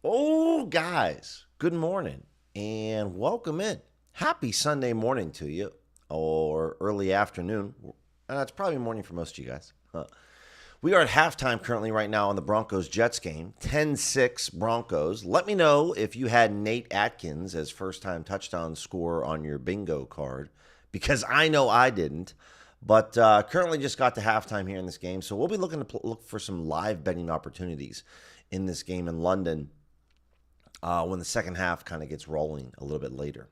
Oh, guys, good morning and welcome in. Happy Sunday morning to you, or early afternoon. It's probably morning for most of you guys. We are at halftime currently right now on the Broncos-Jets game, 10-6 Broncos. Let me know if you had Nate Atkins as first-time touchdown scorer on your bingo card, because I know I didn't. But currently just got to halftime here in this game, so we'll be looking to look for some live betting opportunities in this game in London when the second half kind of gets rolling a little bit later.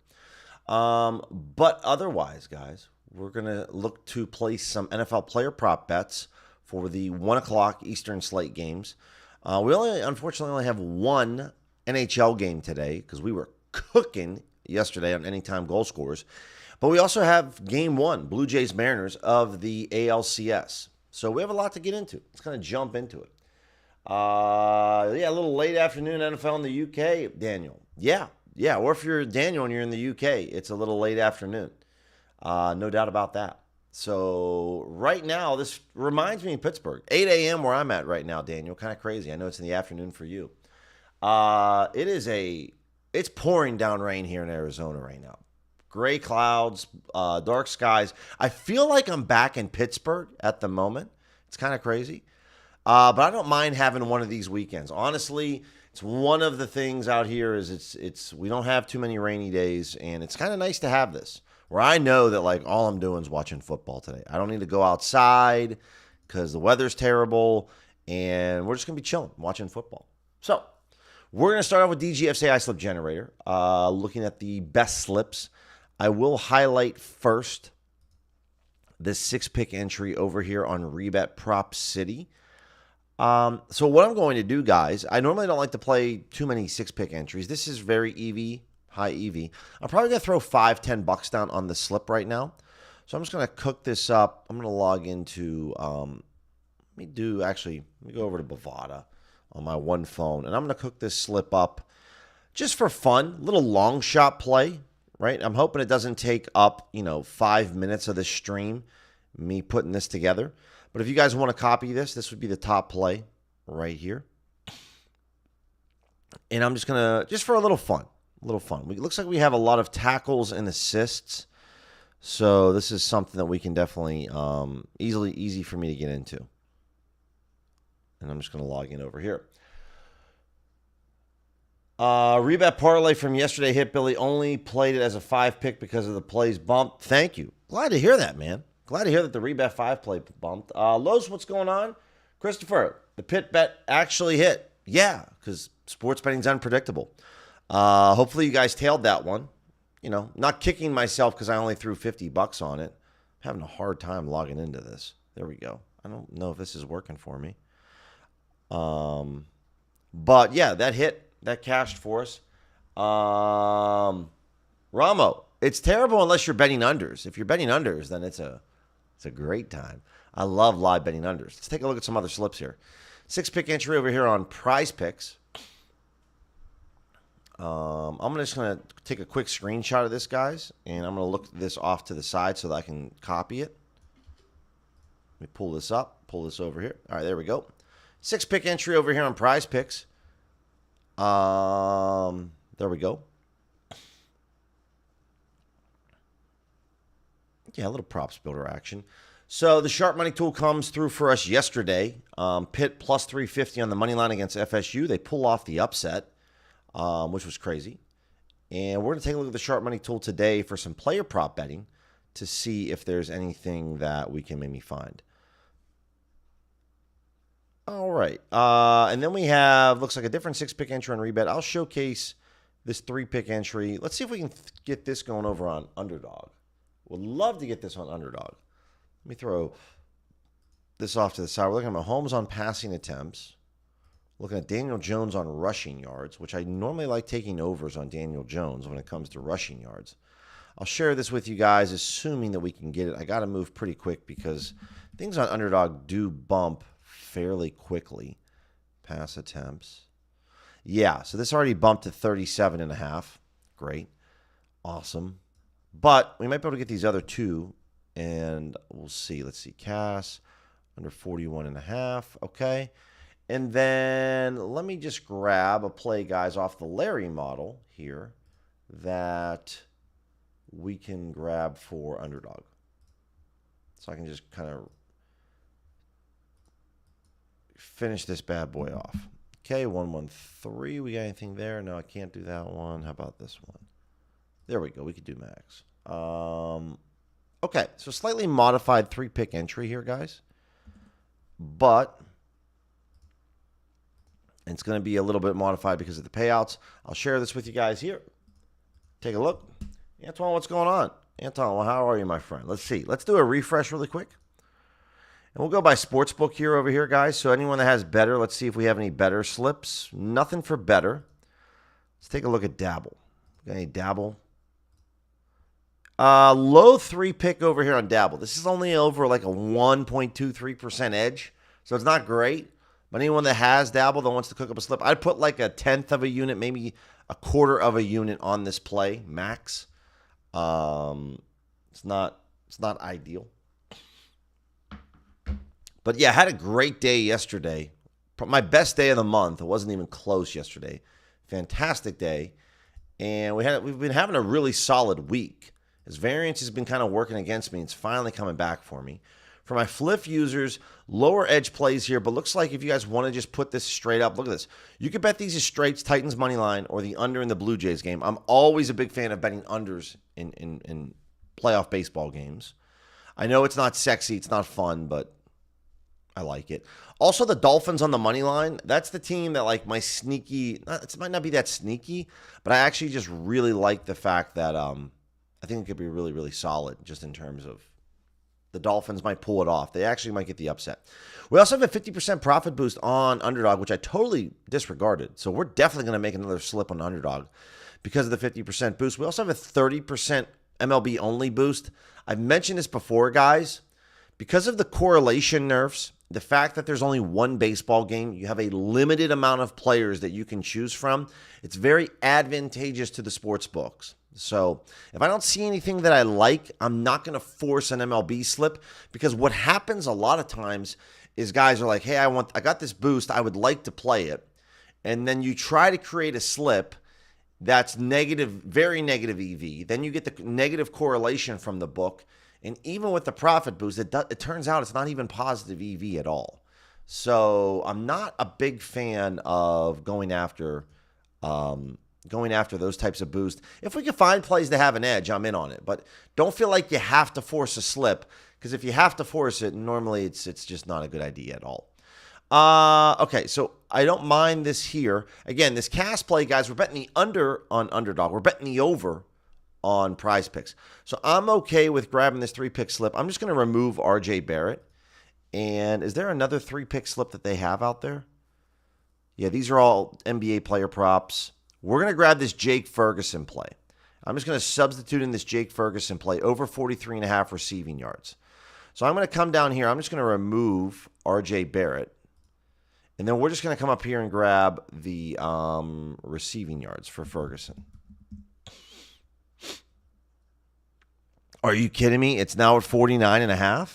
But otherwise, guys, we're going to look to place some NFL player prop bets for the 1 o'clock Eastern slate games. Unfortunately, only have one NHL game today because we were cooking yesterday on anytime goal scorers. But we also have game one, Blue Jays Mariners of the ALCS. So we have a lot to get into. Let's kind of jump into it. A little late afternoon NFL in the UK, Daniel. Yeah. Or if you're Daniel and you're in the UK, it's a little late afternoon. No doubt about that. So right now, this reminds me of Pittsburgh. 8 a.m. where I'm at right now, Daniel. Kind of crazy. I know it's in the afternoon for you. It's pouring down rain here in Arizona right now. Gray clouds, dark skies. I feel like I'm back in Pittsburgh at the moment. It's kind of crazy. But I don't mind having one of these weekends. Honestly, it's one of the things out here is it's we don't have too many rainy days, and it's kind of nice to have this where I know that like all I'm doing is watching football today. I don't need to go outside because the weather's terrible, and we're just gonna be chilling watching football. So we're gonna start off with DGF's AI slip generator, looking at the best slips. I will highlight first this 6-pick entry over here on Rebet Prop City. So what I'm going to do, guys, I normally don't like to play too many 6-pick entries. This is very EV, high EV. I'm probably going to throw $5-10 down on the slip right now. So I'm just going to cook this up. I'm going to log into, let me go over to Bovada on my one phone, and I'm going to cook this slip up just for fun, little long shot play, right? I'm hoping it doesn't take up, 5 minutes of the stream, me putting this together. But if you guys want to copy this would be the top play right here. And I'm just going to, just for a little fun. It looks like we have a lot of tackles and assists. So this is something that we can definitely, easy for me to get into. And I'm just going to log in over here. Rebet parlay from yesterday hit, Billy. Only played it as a 5-pick because of the plays bump. Thank you. Glad to hear that, man. Glad to hear that the Rebet 5 play bumped. Los, what's going on? Christopher, the pit bet actually hit. Yeah, because sports betting's unpredictable. Hopefully you guys tailed that one. Not kicking myself because I only threw $50 on it. I'm having a hard time logging into this. There we go. I don't know if this is working for me. But yeah, that hit. That cashed for us. Ramo, it's terrible unless you're betting unders. If you're betting unders, then it's a great time. I love live betting unders. Let's take a look at some other slips here. 6-pick entry over here on PrizePicks. I'm just going to take a quick screenshot of this, guys, and I'm going to look this off to the side so that I can copy it. Let me pull this up, pull this over here. All right, there we go. 6-pick entry over here on PrizePicks. There we go. Yeah, a little props builder action. So the sharp money tool comes through for us yesterday. Pitt plus 350 on the money line against FSU. They pull off the upset, which was crazy. And we're going to take a look at the sharp money tool today for some player prop betting to see if there's anything that we can maybe find. All right. And then we have, looks like a different 6-pick entry on Rebet. I'll showcase this 3-pick entry. Let's see if we can get this going over on Underdog. Would love to get this on Underdog. Let me throw this off to the side. We're looking at Mahomes on passing attempts. Looking at Daniel Jones on rushing yards, which I normally like taking overs on Daniel Jones when it comes to rushing yards. I'll share this with you guys, assuming that we can get it. I got to move pretty quick because things on Underdog do bump fairly quickly. Pass attempts. Yeah, so this already bumped to 37.5. Great. Awesome. But we might be able to get these other two, and we'll see. Let's see. Cass, under 41.5. Okay. And then let me just grab a play, guys, off the Larry model here that we can grab for underdog. So I can just kind of finish this bad boy off. Okay, 113. We got anything there? No, I can't do that one. How about this one? There we go. We could do max. Okay, so slightly modified 3-pick entry here, guys. But it's going to be a little bit modified because of the payouts. I'll share this with you guys here. Take a look. Antoine, what's going on? Antoine, well, how are you, my friend? Let's see. Let's do a refresh really quick. And we'll go by Sportsbook here over here, guys. So anyone that has better, let's see if we have any better slips. Nothing for better. Let's take a look at Dabble. Got any Dabble? Low 3-pick over here on Dabble. This is only over like a 1.23% edge. So it's not great. But anyone that has Dabble that wants to cook up a slip, I'd put like a 1/10 of a unit, maybe a 1/4 of a unit on this play, max. It's not ideal. But yeah, I had a great day yesterday. My best day of the month. It wasn't even close yesterday. Fantastic day. And we've been having a really solid week. As variance has been kind of working against me, it's finally coming back for me. For my flip users, lower edge plays here, but looks like if you guys want to just put this straight up, look at this. You could bet these as straights, Titans money line, or the under in the Blue Jays game. I'm always a big fan of betting unders in playoff baseball games. I know it's not sexy, it's not fun, but I like it. Also, the Dolphins on the money line, that's the team that like my sneaky, it might not be that sneaky, but I actually just really like the fact that I think it could be really, really solid just in terms of the Dolphins might pull it off. They actually might get the upset. We also have a 50% profit boost on underdog, which I totally disregarded. So we're definitely going to make another slip on underdog because of the 50% boost. We also have a 30% MLB only boost. I've mentioned this before, guys. Because of the correlation nerfs, the fact that there's only one baseball game, you have a limited amount of players that you can choose from. It's very advantageous to the sports books. So if I don't see anything that I like, I'm not going to force an MLB slip, because what happens a lot of times is guys are like, hey, I got this boost. I would like to play it. And then you try to create a slip that's negative, very negative EV. Then you get the negative correlation from the book. And even with the profit boost, it turns out it's not even positive EV at all. So I'm not a big fan of going after those types of boosts. If we can find plays that have an edge, I'm in on it. But don't feel like you have to force a slip, because if you have to force it, normally it's just not a good idea at all. Okay, so I don't mind this here. Again, this cast play, guys, we're betting the under on underdog. We're betting the over on PrizePicks. So I'm okay with grabbing this 3-pick slip. I'm just going to remove RJ Barrett. And is there another 3-pick slip that they have out there? Yeah, these are all NBA player props. We're going to grab this Jake Ferguson play. I'm just going to substitute in this Jake Ferguson play over 43.5 receiving yards. So I'm going to come down here. I'm just going to remove RJ Barrett. And then we're just going to come up here and grab the receiving yards for Ferguson. Are you kidding me? It's now at 49.5?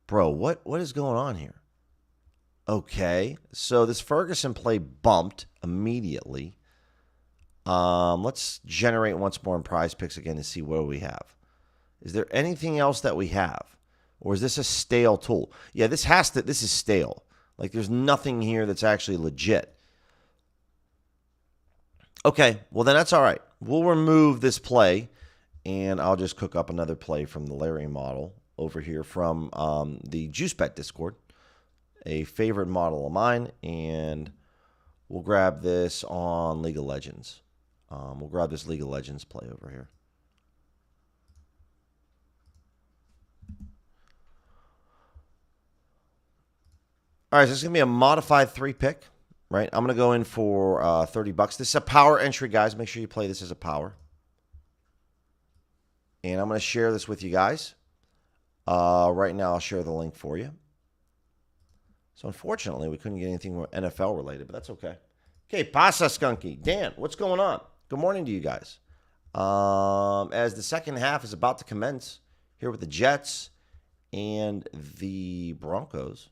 Bro, what is going on here? Okay, so this Ferguson play bumped immediately. Let's generate once more in PrizePicks again to see what we have. Is there anything else that we have? Or is this a stale tool? Yeah, this is stale. Like, there's nothing here that's actually legit. Okay, well then that's all right. We'll remove this play, and I'll just cook up another play from the Larry model over here from the JuiceBet Discord, a favorite model of mine, and we'll grab this on League of Legends. We'll grab this League of Legends play over here. All right, so it's going to be a modified 3-pick, right? I'm going to go in for $30. This is a power entry, guys. Make sure you play this as a power. And I'm going to share this with you guys. Right now, I'll share the link for you. So, unfortunately, we couldn't get anything more NFL related, but that's okay. Okay, pasa skunky. Dan, what's going on? Good morning to you guys. As the second half is about to commence here with the Jets and the Broncos.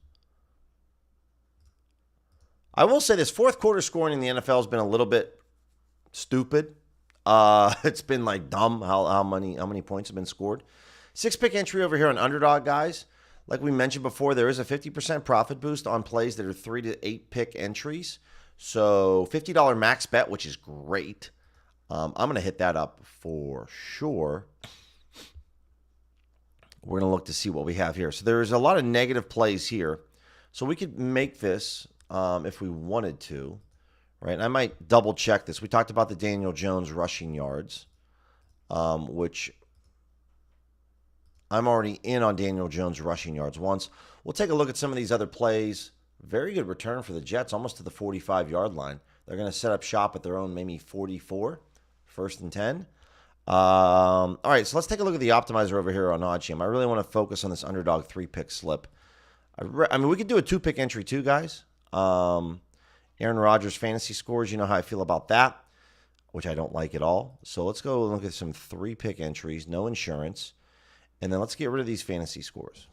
I will say this fourth quarter scoring in the NFL has been a little bit stupid. It's been like dumb how many points have been scored. 6-pick entry over here on Underdog, guys. Like we mentioned before, there is a 50% profit boost on plays that are 3 to 8-pick entries. So $50 max bet, which is great. I'm going to hit that up for sure. We're going to look to see what we have here. So there's a lot of negative plays here. So we could make this if we wanted to, right? And I might double check this. We talked about the Daniel Jones rushing yards, which I'm already in on Daniel Jones rushing yards once. We'll take a look at some of these other plays. Very good return for the Jets, almost to the 45-yard line. They're going to set up shop at their own maybe 44, 1st and 10. All right, so let's take a look at the optimizer over here on OddsJam. I really want to focus on this Underdog 3-pick slip. I mean, we could do a 2-pick entry too, guys. Aaron Rodgers fantasy scores, you know how I feel about that, which I don't like at all. So let's go look at some 3-pick entries, no insurance. And then let's get rid of these fantasy scores.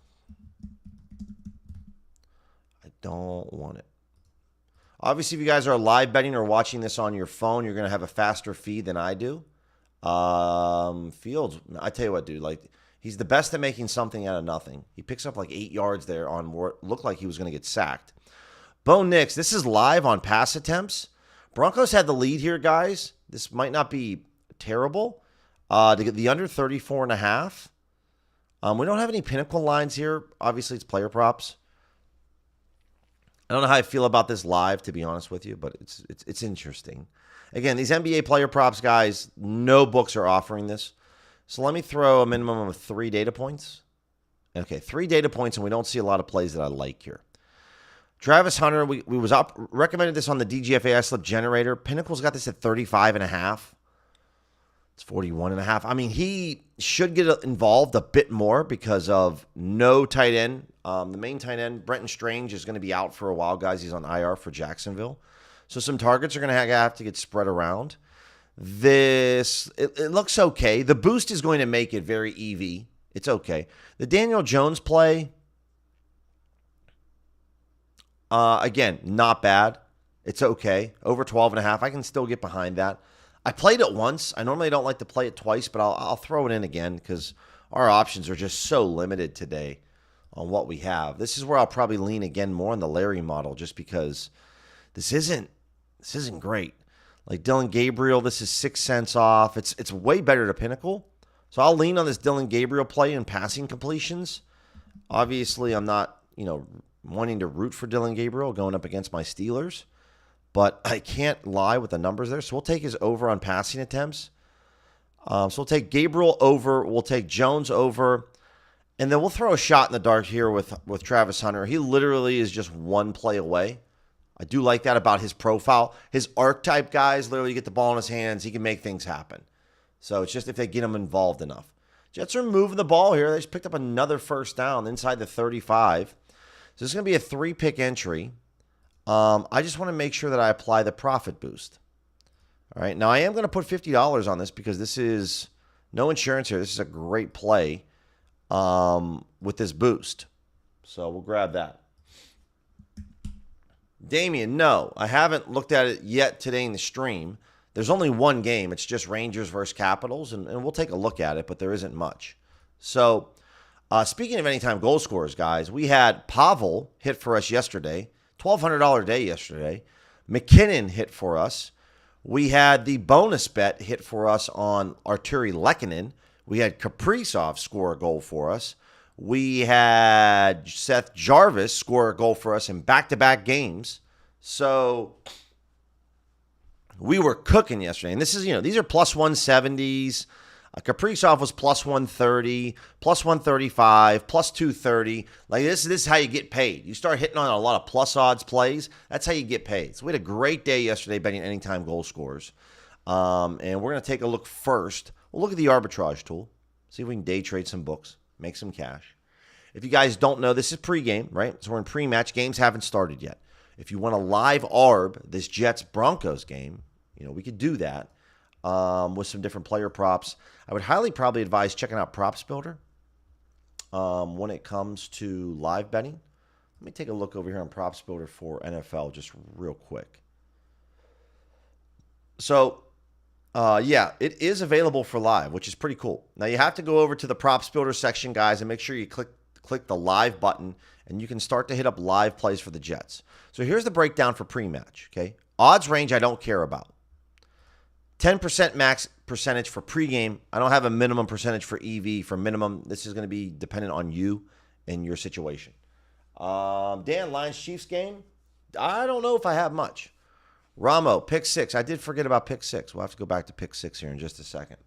I don't want it. Obviously, if you guys are live betting or watching this on your phone, you're going to have a faster feed than I do. Fields, I tell you what, dude, like he's the best at making something out of nothing. He picks up like 8 yards there on what looked like he was going to get sacked. Bo Nix, this is live on pass attempts. Broncos had the lead here, guys. This might not be terrible. To get the under 34.5. We don't have any pinnacle lines here. Obviously, it's player props. I don't know how I feel about this live, to be honest with you, but it's interesting. Again, these NBA player props, guys, no books are offering this. So let me throw a minimum of 3 data points. Okay, 3 data points, and we don't see a lot of plays that I like here. Travis Hunter, we recommended this on the DGFAI slip generator. Pinnacle's got this at 35.5. It's 41.5. I mean, he should get involved a bit more because of no tight end. The main tight end, Brenton Strange, is going to be out for a while, guys. He's on IR for Jacksonville. So some targets are going to have to get spread around. It looks okay. The boost is going to make it very EV. It's okay. The Daniel Jones play, again, not bad. It's okay. Over 12.5. I can still get behind that. I played it once. I normally don't like to play it twice, but I'll throw it in again because our options are just so limited today on what we have. This is where I'll probably lean again more on the Larry model just because this isn't great. Like Dylan Gabriel, this is 6 cents off. It's way better to Pinnacle. So I'll lean on this Dylan Gabriel play in passing completions. Obviously, I'm not, wanting to root for Dylan Gabriel going up against my Steelers. But I can't lie with the numbers there. So we'll take his over on passing attempts. So we'll take Gabriel over. We'll take Jones over. And then we'll throw a shot in the dark here with Travis Hunter. He literally is just 1 play away. I do like that about his profile. His archetype guys, literally get the ball in his hands. He can make things happen. So it's just if they get him involved enough. Jets are moving the ball here. They just picked up another first down inside the 35. So this is going to be a 3-pick entry. I just want to make sure that I apply the profit boost. All right. Now, I am going to put $50 on this because this is no insurance here. This is a great play with this boost. So we'll grab that. Damian, no, I haven't looked at it yet today in the stream. There's only one game. It's just Rangers versus Capitals, and we'll take a look at it, but there isn't much. So speaking of anytime goal scorers, guys, we had Pavel hit for us yesterday. $1,200 day yesterday. McKinnon hit for us. We had the bonus bet hit for us on Arturi Lehkonen. We had Kaprizov score a goal for us. We had Seth Jarvis score a goal for us in back-to-back games. So we were cooking yesterday. And this is, these are plus 170s. Kaprizov was plus 130, plus 135, plus 230. Like this is how you get paid. You start hitting on a lot of plus odds plays. That's how you get paid. So we had a great day yesterday betting anytime goal scorers. And we're going to take a look first. We'll look at the arbitrage tool. See if we can day trade some books, make some cash. If you guys don't know, this is pregame, right? So we're in pre-match. Games haven't started yet. If you want a live arb, this Jets-Broncos game, we could do that. With some different player props. I would highly probably advise checking out Props Builder when it comes to live betting. Let me take a look over here on Props Builder for NFL just real quick. So, yeah, it is available for live, which is pretty cool. Now, you have to go over to the Props Builder section, guys, and make sure you click the live button, and you can start to hit up live plays for the Jets. So here's the breakdown for pre-match, okay? Odds range I don't care about. 10% max percentage for pregame. I don't have a minimum percentage for EV for minimum. This is going to be dependent on you and your situation. Dan, Lions-Chiefs game. I don't know if I have much. Ramo, pick 6. I did forget about pick 6. We'll have to go back to pick 6 here in just a second.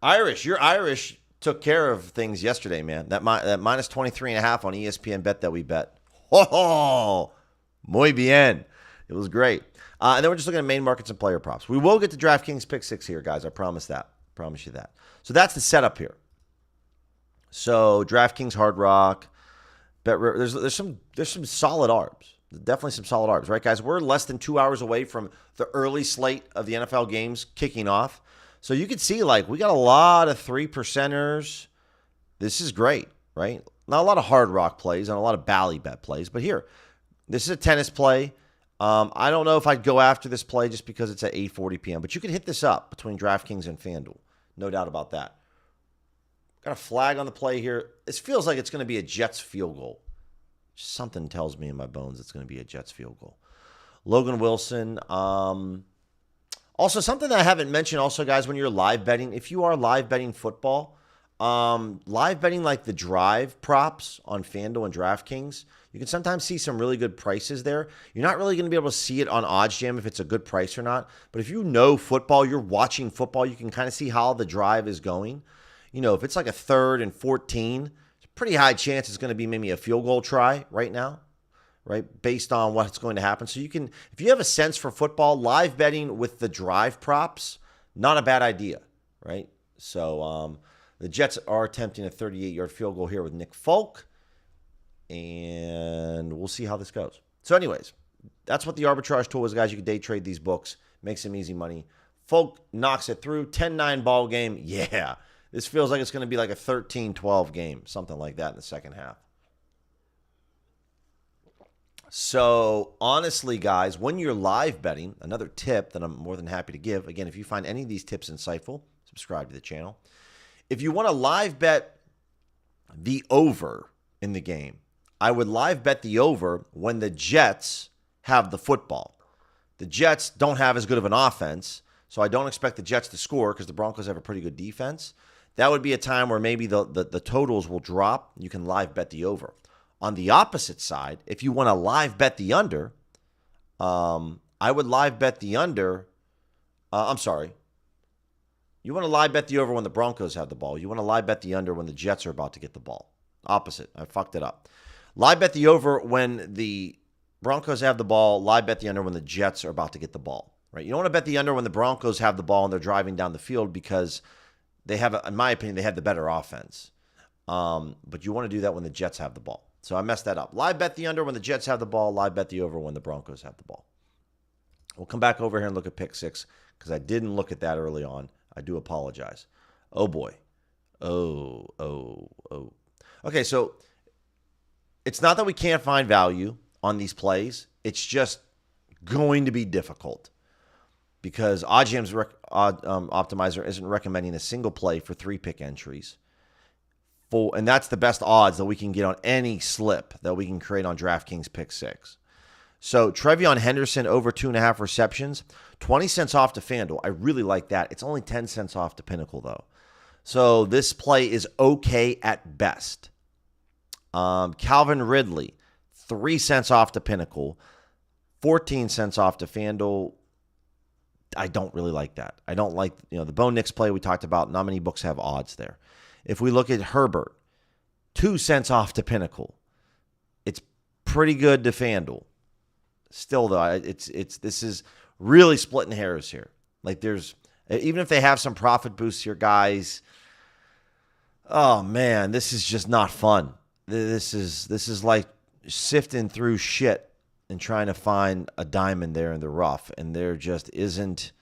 Irish, your Irish took care of things yesterday, man. That minus 23.5 on ESPN bet that we bet. Oh, muy bien. It was great. And then we're just looking at main markets and player props. We will get to DraftKings pick 6 here, guys. I promise that. Promise you that. So that's the setup here. So DraftKings, Hard Rock, there's some solid arbs. Definitely some solid arbs, right, guys? We're less than 2 hours away from the early slate of the NFL games kicking off. So you can see, like, we got a lot of 3%ers. This is great, right? Not a lot of Hard Rock plays and a lot of Bally Bet plays. But here, this is a tennis play. I don't know if I'd go after this play just because it's at 8:40 p.m. But you can hit this up between DraftKings and FanDuel. No doubt about that. Got a flag on the play here. This feels like it's going to be a Jets field goal. Something tells me in my bones it's going to be a Jets field goal. Logan Wilson. Also, something that I haven't mentioned also, guys, when you're live betting, if you are live betting football, live betting like the drive props on FanDuel and DraftKings, you can sometimes see some really good prices there. You're not really going to be able to see it on OddsJam if it's a good price or not. But if you know football, you're watching football, you can kind of see how the drive is going. You know, if it's like a 3rd and 14, it's a pretty high chance it's going to be maybe a field goal try right now, right, based on what's going to happen. So you can, if you have a sense for football, live betting with the drive props, not a bad idea, right? So the Jets are attempting a 38-yard field goal here with Nick Folk, and we'll see how this goes. So anyways, that's what the arbitrage tool is, guys. You can day trade these books, make some easy money. Folk knocks it through, 10-9 ball game. Yeah, this feels like it's going to be like a 13-12 game, something like that in the second half. So honestly, guys, when you're live betting, another tip that I'm more than happy to give. Again, if you find any of these tips insightful, subscribe to the channel. If you want to live bet the over in the game, I would live bet the over when the Jets have the football. The Jets don't have as good of an offense, so I don't expect the Jets to score because the Broncos have a pretty good defense. That would be a time where maybe the totals will drop. You can live bet the over. On the opposite side, if you want to live bet the under, I would live bet the under. You want to live bet the over when the Broncos have the ball. You want to live bet the under when the Jets are about to get the ball. Opposite. I fucked it up. Live bet the over when the Broncos have the ball. Live bet the under when the Jets are about to get the ball. Right? You don't want to bet the under when the Broncos have the ball and they're driving down the field because they have, in my opinion, they have the better offense. But you want to do that when the Jets have the ball. So I messed that up. Live bet the under when the Jets have the ball. Live bet the over when the Broncos have the ball. We'll come back over here and look at pick 6 because I didn't look at that early on. I do apologize. Oh, boy. Oh. Okay, so it's not that we can't find value on these plays. It's just going to be difficult because OddsJam's optimizer isn't recommending a single play for 3-pick entries. And that's the best odds that we can get on any slip that we can create on DraftKings pick 6. So Trevion Henderson over 2.5 receptions, 20 cents off to FanDuel. I really like that. It's only 10 cents off to Pinnacle, though. So this play is okay at best. Calvin Ridley, 3 cents off to Pinnacle, 14 cents off to FanDuel. I don't really like that. I don't like, the Bo Nix play we talked about. Not many books have odds there. If we look at Herbert, 2 cents off to Pinnacle. It's pretty good to FanDuel. Still, though, this is really splitting hairs here. Like there's, even if they have some profit boosts here, guys, oh man, this is just not fun. This is like sifting through shit and trying to find a diamond there in the rough. And there just isn't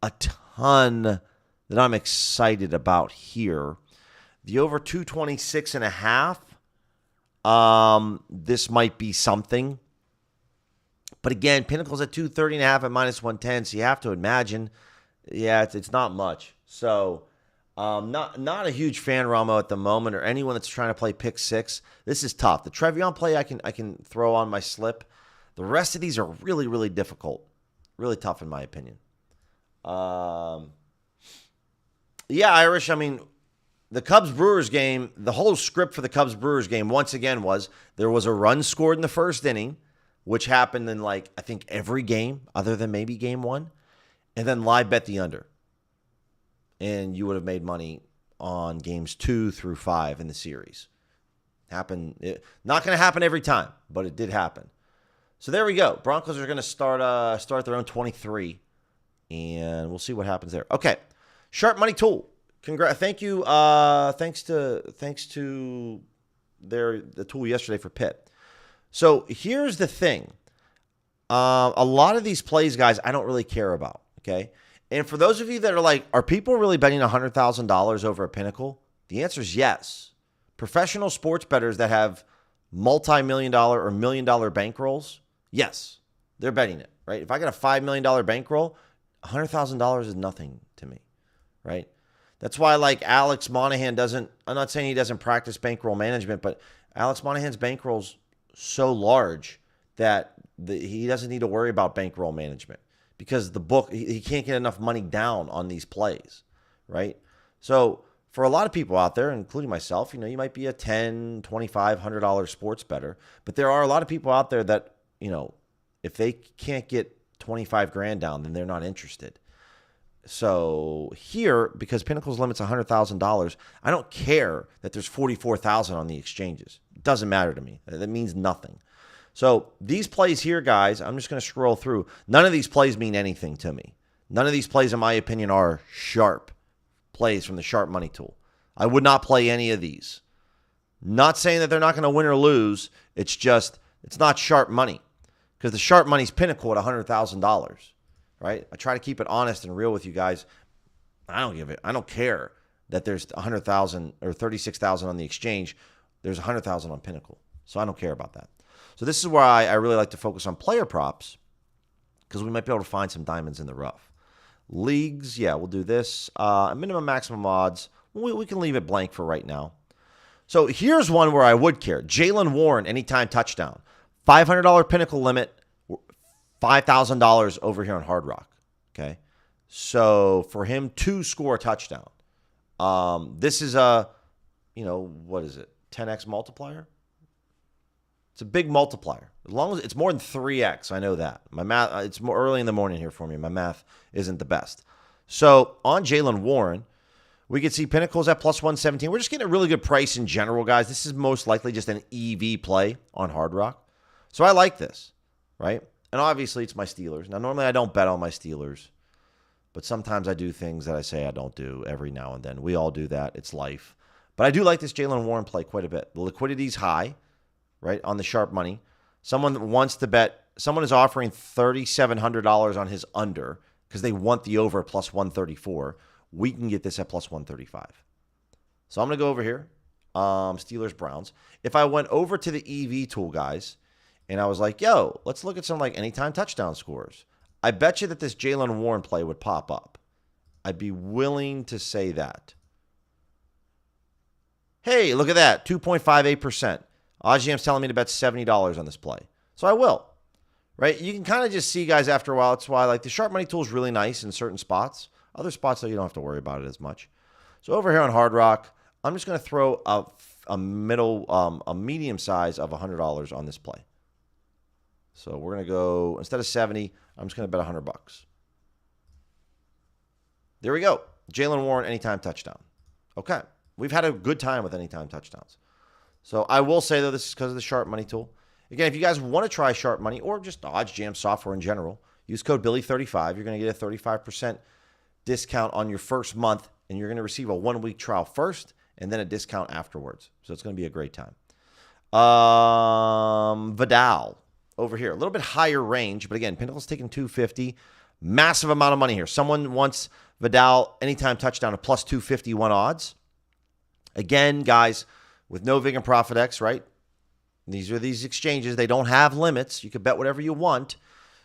a ton that I'm excited about here. The over 226.5. This might be something. But again, Pinnacle's at 230.5 at minus 110. So you have to imagine, it's not much. So not a huge fan, Ramo, at the moment, or anyone that's trying to play pick six. This is tough. The Trevion play I can throw on my slip. The rest of these are really, really difficult. Really tough in my opinion. Irish, I mean, the Cubs-Brewers game, the whole script for the Cubs-Brewers game, once again, was there was a run scored in the first inning, which happened in, I think every game other than maybe game one, and then live bet the under. And you would have made money on games 2 through 5 in the series. Not going to happen every time, but it did happen. So there we go. Broncos are going to start their own 23, and we'll see what happens there. Okay, Sharp Money Tool. Thank you. Thanks to the tool yesterday for Pitt. So here's the thing. A lot of these plays, guys, I don't really care about. Okay, and for those of you that are like, are people really betting $100,000 over a Pinnacle? The answer is yes. Professional sports bettors that have multi-million-dollar or million-dollar bankrolls, yes, they're betting it, right? If I got a $5 million bankroll, $100,000 is nothing to me, right? That's why, Alex Monahan I'm not saying he doesn't practice bankroll management, but Alex Monahan's bankroll's so large that he doesn't need to worry about bankroll management because the book, he can't get enough money down on these plays, right? So for a lot of people out there, including myself, you might be a $10, $25, $100 sports bettor, but there are a lot of people out there that, if they can't get 25 grand down, then they're not interested. So here, because Pinnacle's limit's $100,000, I don't care that there's 44,000 on the exchanges. It doesn't matter to me. That means nothing. So these plays here, guys, I'm just going to scroll through. None of these plays mean anything to me. None of these plays, in my opinion, are sharp plays from the Sharp Money tool. I would not play any of these. Not saying that they're not going to win or lose. It's just, it's not sharp money because the Sharp Money's Pinnacle at $100,000. Right? I try to keep it honest and real with you guys. I don't care that there's 100,000 or 36,000 on the exchange. There's 100,000 on Pinnacle. So I don't care about that. So this is where I really like to focus on player props because we might be able to find some diamonds in the rough. Leagues, we'll do this. Minimum, maximum odds. We can leave it blank for right now. So here's one where I would care. Jaylen Warren, anytime touchdown. $500 Pinnacle limit. $5,000 over here on Hard Rock, okay? So for him to score a touchdown, this is what is it, 10x multiplier? It's a big multiplier. As long as it's more than 3x, I know that. My math, it's more early in the morning here for me. My math isn't the best. So on Jaylen Warren, we can see Pinnacle's at plus 117. We're just getting a really good price in general, guys. This is most likely just an EV play on Hard Rock. So I like this, right? And obviously, it's my Steelers. Now, normally I don't bet on my Steelers, but sometimes I do things that I say I don't do every now and then. We all do that. It's life. But I do like this Jaylen Warren play quite a bit. The liquidity's high, right, on the Sharp Money. Someone that wants to bet, someone is offering $3,700 on his under because they want the over plus 134. We can get this at plus 135. So I'm going to go over here, Steelers, Browns. If I went over to the EV tool, guys, and I was like, yo, let's look at some anytime touchdown scores. I bet you that this Jaylen Warren play would pop up. I'd be willing to say that. Hey, look at that, 2.58%. OddsJam's telling me to bet $70 on this play. So I will, right? You can kind of just see, guys, after a while. It's why the Sharp Money tool is really nice in certain spots. Other spots, though, you don't have to worry about it as much. So over here on Hard Rock, I'm just going to throw a medium size of $100 on this play. So we're going to go, instead of 70, I'm just going to bet $100. There we go. Jaylen Warren, anytime touchdown. Okay. We've had a good time with anytime touchdowns. So I will say, though, this is because of the Sharp Money tool. Again, if you guys want to try Sharp Money or just OddsJam software in general, use code Billy35. You're going to get a 35% discount on your first month, and you're going to receive a 1-week trial first and then a discount afterwards. So it's going to be a great time. Vidal. Over here, a little bit higher range, but again, Pinnacle's taking 250. Massive amount of money here. Someone wants Vidal anytime touchdown at plus 251 odds. Again, guys, with no vig and profit X, right? These are these exchanges. They don't have limits. You can bet whatever you want.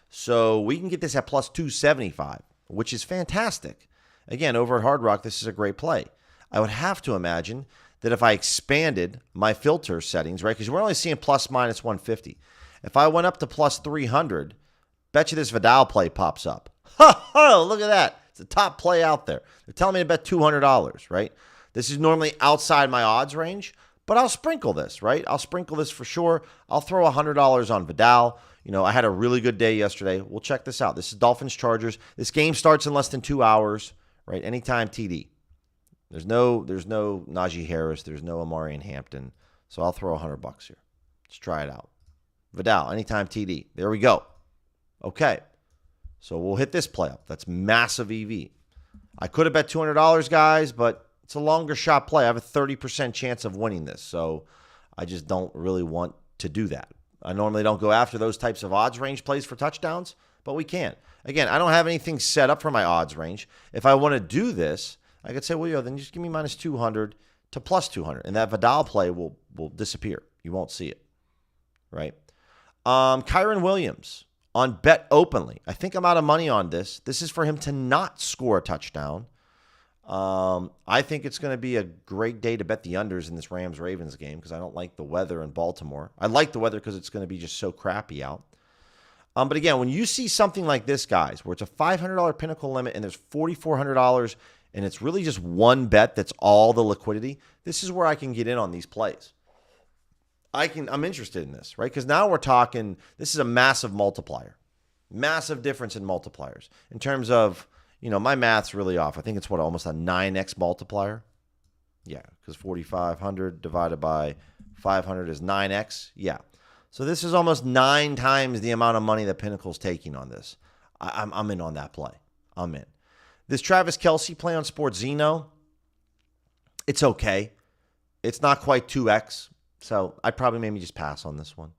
So we can get this at plus 275, which is fantastic. Again, over at Hard Rock, this is a great play. I would have to imagine that if I expanded my filter settings, right, because we're only seeing plus minus 150. If I went up to plus 300, bet you this Vidal play pops up. Ha ha, look at that. It's the top play out there. They're telling me to bet $200, right? This is normally outside my odds range, but I'll sprinkle this, right? I'll sprinkle this for sure. I'll throw $100 on Vidal. You know, I had a really good day yesterday. We'll check this out. This is Dolphins-Chargers. This game starts in less than 2 hours, right? Anytime TD. There's no Najee Harris. There's no Amari Hampton. So I'll throw $100 here. Let's try it out. Vidal, anytime TD. There we go. Okay. So we'll hit this play up. That's massive EV. I could have bet $200, guys, but it's a longer shot play. I have a 30% chance of winning this. So I just don't really want to do that. I normally don't go after those types of odds range plays for touchdowns, but we can. Again, I don't have anything set up for my odds range. If I want to do this, I could say, well, yo, then just give me minus 200 to plus 200. And that Vidal play will disappear. You won't see it, right? Kyron Williams on Bet Openly. I think I'm out of money on this. This is for him to not score a touchdown. I think it's going to be a great day to bet the unders in this Rams-Ravens game because I don't like the weather in Baltimore. I like the weather because it's going to be just so crappy out. But again, when you see something like this, guys, where it's a $500 pinnacle limit and there's $4,400 and it's really just one bet that's all the liquidity, this is where I can get in on these plays. I'm interested in this, right? Because now we're talking, this is a massive multiplier. Massive difference in multipliers. In terms of, you know, my math's really off. I think it's almost a 9x multiplier. Yeah, because 4,500 divided by 500 is 9x. Yeah. So this is almost 9 times the amount of money that Pinnacle's taking on this. I'm in on that play. I'm in. This Travis Kelce play on Sports Zeno, it's okay. It's not quite 2x. So I'd probably maybe just pass on this one.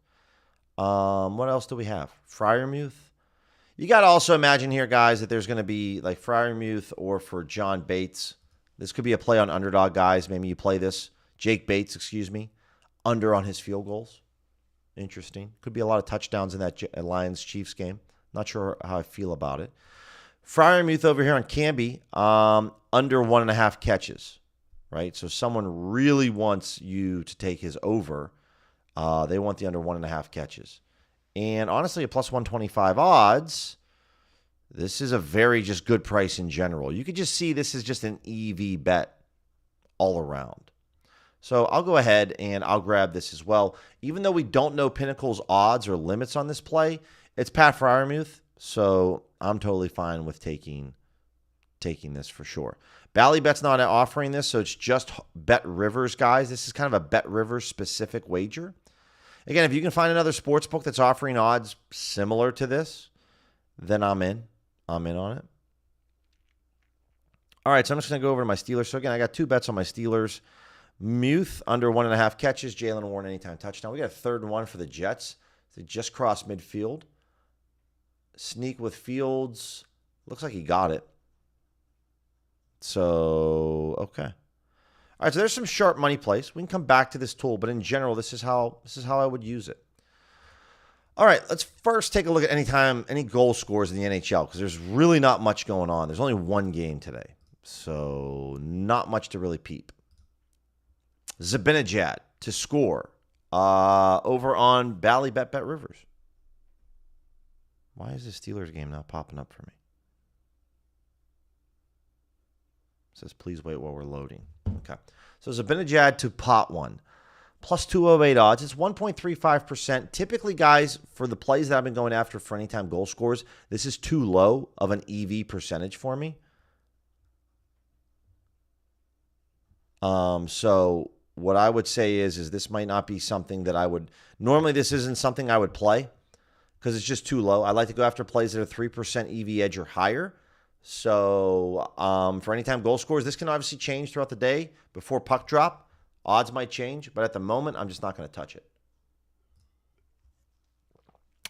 What else do we have? Freiermuth. You got to also imagine here, guys, that there's going to be like Freiermuth or for John Bates. This could be a play on underdog, guys. Maybe you play this. Jake Bates, excuse me. Under on his field goals. Interesting. Could be a lot of touchdowns in that Lions-Chiefs game. Not sure how I feel about it. Freiermuth over here on Camby. Under 1.5 catches. Right? So someone really wants you to take his over. They want the under 1.5 catches. And honestly, a plus 125 odds, this is a very just good price in general. You could just see this is just an EV bet all around. So I'll go ahead and I'll grab this as well. Even though we don't know Pinnacle's odds or limits on this play, it's Pat Freiermuth. So I'm totally fine with taking this for sure. Ballybet's not offering this, so it's just Bet Rivers, guys. This is kind of a Bet Rivers specific wager. Again, if you can find another sports book that's offering odds similar to this, then I'm in. I'm in on it. All right, so I'm just going to go over to my Steelers. So again, I got 2 bets on my Steelers. Muth under 1.5 catches. Jalen Warren anytime touchdown. We got a 3rd and 1 for the Jets. They just crossed midfield. Sneak with Fields. Looks like he got it. So, okay. All right, so there's some sharp money plays. We can come back to this tool, but in general, this is how I would use it. All right, let's first take a look at any goal scores in the NHL because there's really not much going on. There's only one game today, so not much to really peep. Zibanejad to score over on Ballybet Bet Rivers. Why is the Steelers game not popping up for me? It says, please wait while we're loading. Okay. So Zibanejad to pot 1. Plus 208 odds. It's 1.35%. Typically, guys, for the plays that I've been going after for anytime goal scores, this is too low of an EV percentage for me. So what I would say is this might not be something that I would... Normally, this isn't something I would play because it's just too low. I like to go after plays that are 3% EV edge or higher. So for anytime goal scores, this can obviously change throughout the day. Before puck drop, odds might change. But at the moment, I'm just not going to touch it.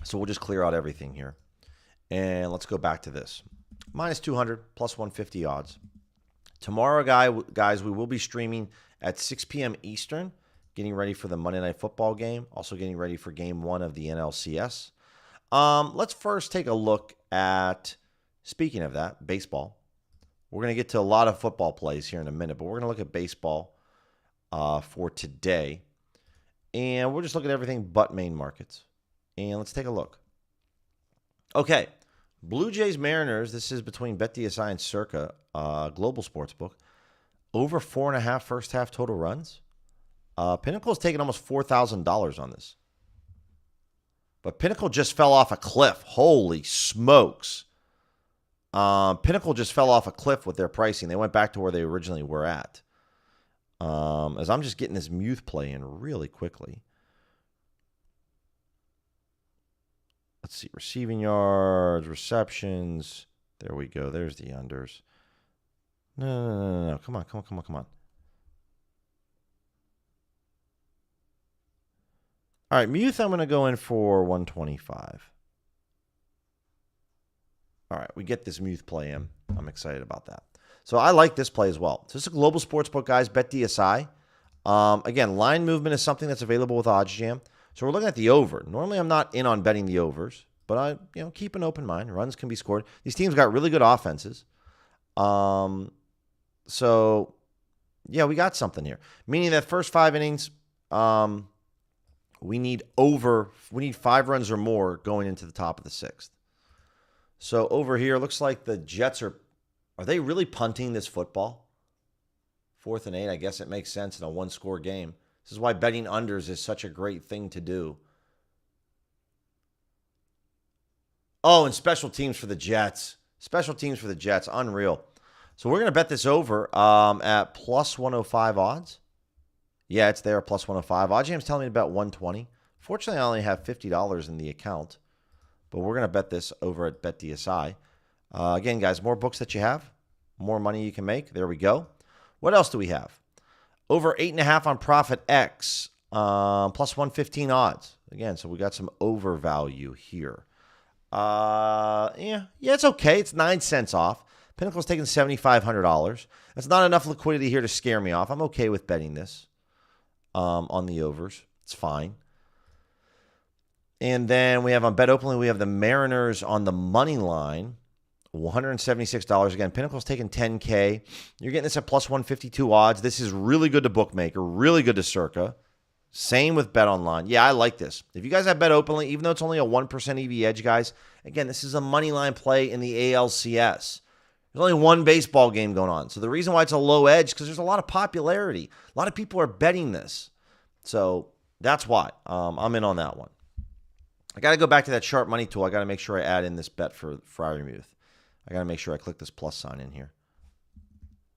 So we'll just clear out everything here. And let's go back to this. Minus 200, plus 150 odds. Tomorrow, guys, we will be streaming at 6 p.m. Eastern, getting ready for the Monday Night Football game, also getting ready for Game 1 of the NLCS. Let's first take a look at, speaking of that, baseball. We're going to get to a lot of football plays here in a minute, but we're going to look at baseball for today. And we'll just look at everything but main markets. And let's take a look. Okay, Blue Jays Mariners. This is between BetDSI and Circa, global sportsbook. Over 4.5 first half total runs. Pinnacle is taking almost $4,000 on this. But Pinnacle just fell off a cliff. Holy smokes. Pinnacle just fell off a cliff with their pricing. They went back to where they originally were at. As I'm just getting this Muth play in really quickly. Let's see. Receiving yards, receptions. There we go. There's the unders. No. Come on. All right, Muth, I'm going to go in for 125. All right, we get this Muth play in. I'm excited about that. So I like this play as well. So this is a global sportsbook, guys, BetDSI. Again, line movement is something that's available with OddsJam. So we're looking at the over. Normally, I'm not in on betting the overs, but I keep an open mind. Runs can be scored. These teams got really good offenses. So, yeah, we got something here. Meaning that first 5 innings, we need 5 runs or more going into the top of the 6th. So over here, looks like the Jets are they really punting this football? 4th and 8, I guess it makes sense in a 1-score game. This is why betting unders is such a great thing to do. Oh, and special teams for the Jets. Special teams for the Jets. Unreal. So we're going to bet this over at plus 105 odds. Yeah, it's there, plus 105. OddsJam's telling me about 120. Fortunately, I only have $50 in the account. But we're going to bet this over at BetDSI. Again, guys, more books that you have, more money you can make. There we go. What else do we have? Over 8.5 on Profit X, plus 115 odds. Again, so we got some overvalue here. Yeah, it's okay. It's 9 cents off. Pinnacle's taking $7,500. That's not enough liquidity here to scare me off. I'm okay with betting this on the overs. It's fine. And then we have on Bet Openly, we have the Mariners on the money line, $176. Again, Pinnacle's taking $10K. You're getting this at plus 152 odds. This is really good to Bookmaker, really good to Circa. Same with Bet Online. Yeah, I like this. If you guys have Bet Openly, even though it's only a 1% EV edge, guys, again, this is a money line play in the ALCS. There's only one baseball game going on. So the reason why it's a low edge is because there's a lot of popularity. A lot of people are betting this. So that's why I'm in on that one. I got to go back to that sharp money tool. I got to make sure I add in this bet for Friday Muth. I got to make sure I click this plus sign in here.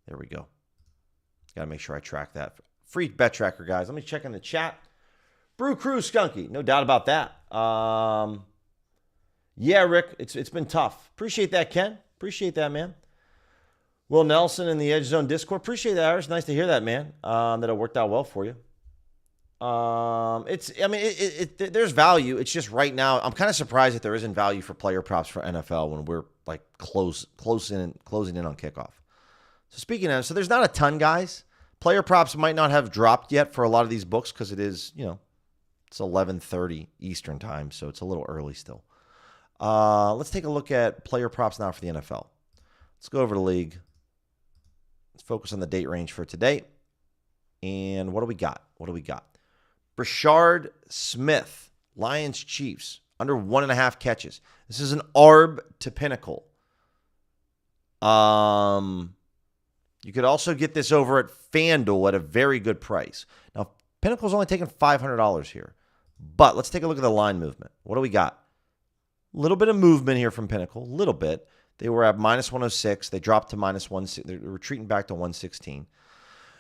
There we go. Got to make sure I track that. Free bet tracker, guys. Let me check in the chat. Brew Crew Skunky. No doubt about that. Yeah, Rick, it's been tough. Appreciate that, Ken. Appreciate that, man. Will Nelson in the Edge Zone Discord. Appreciate that, Irish. Nice to hear that, man. That it worked out well for you. There's value. It's just right now, I'm kind of surprised that there isn't value for player props for NFL when we're like closing in on kickoff. So speaking of, there's not a ton, guys. Player props might not have dropped yet for a lot of these books because it is, it's 11:30 Eastern time, so it's a little early still. Let's take a look at player props now for the NFL. Let's go over the league. Let's focus on the date range for today. And what do we got? Brashard Smith, Lions Chiefs, under 1.5 catches. This is an ARB to Pinnacle. You could also get this over at FanDuel at a very good price. Now, Pinnacle's only taking $500 here. But let's take a look at the line movement. What do we got? A little bit of movement here from Pinnacle. A little bit. They were at minus 106. They dropped to minus 116. They're retreating back to 116.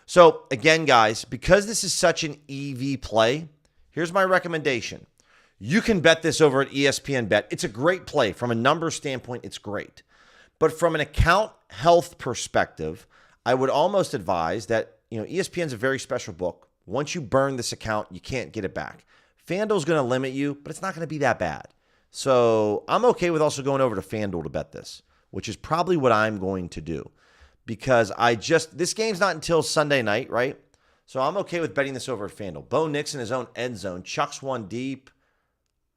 So, again, guys, because this is such an EV play, here's my recommendation. You can bet this over at ESPN Bet. It's a great play. From a number standpoint, it's great. But from an account health perspective, I would almost advise that, ESPN's a very special book. Once you burn this account, you can't get it back. FanDuel's going to limit you, but it's not going to be that bad. So I'm okay with also going over to FanDuel to bet this, which is probably what I'm going to do. Because this game's not until Sunday night, right? So I'm okay with betting this over at FanDuel. Bo Nix in his own end zone. Chucks one deep.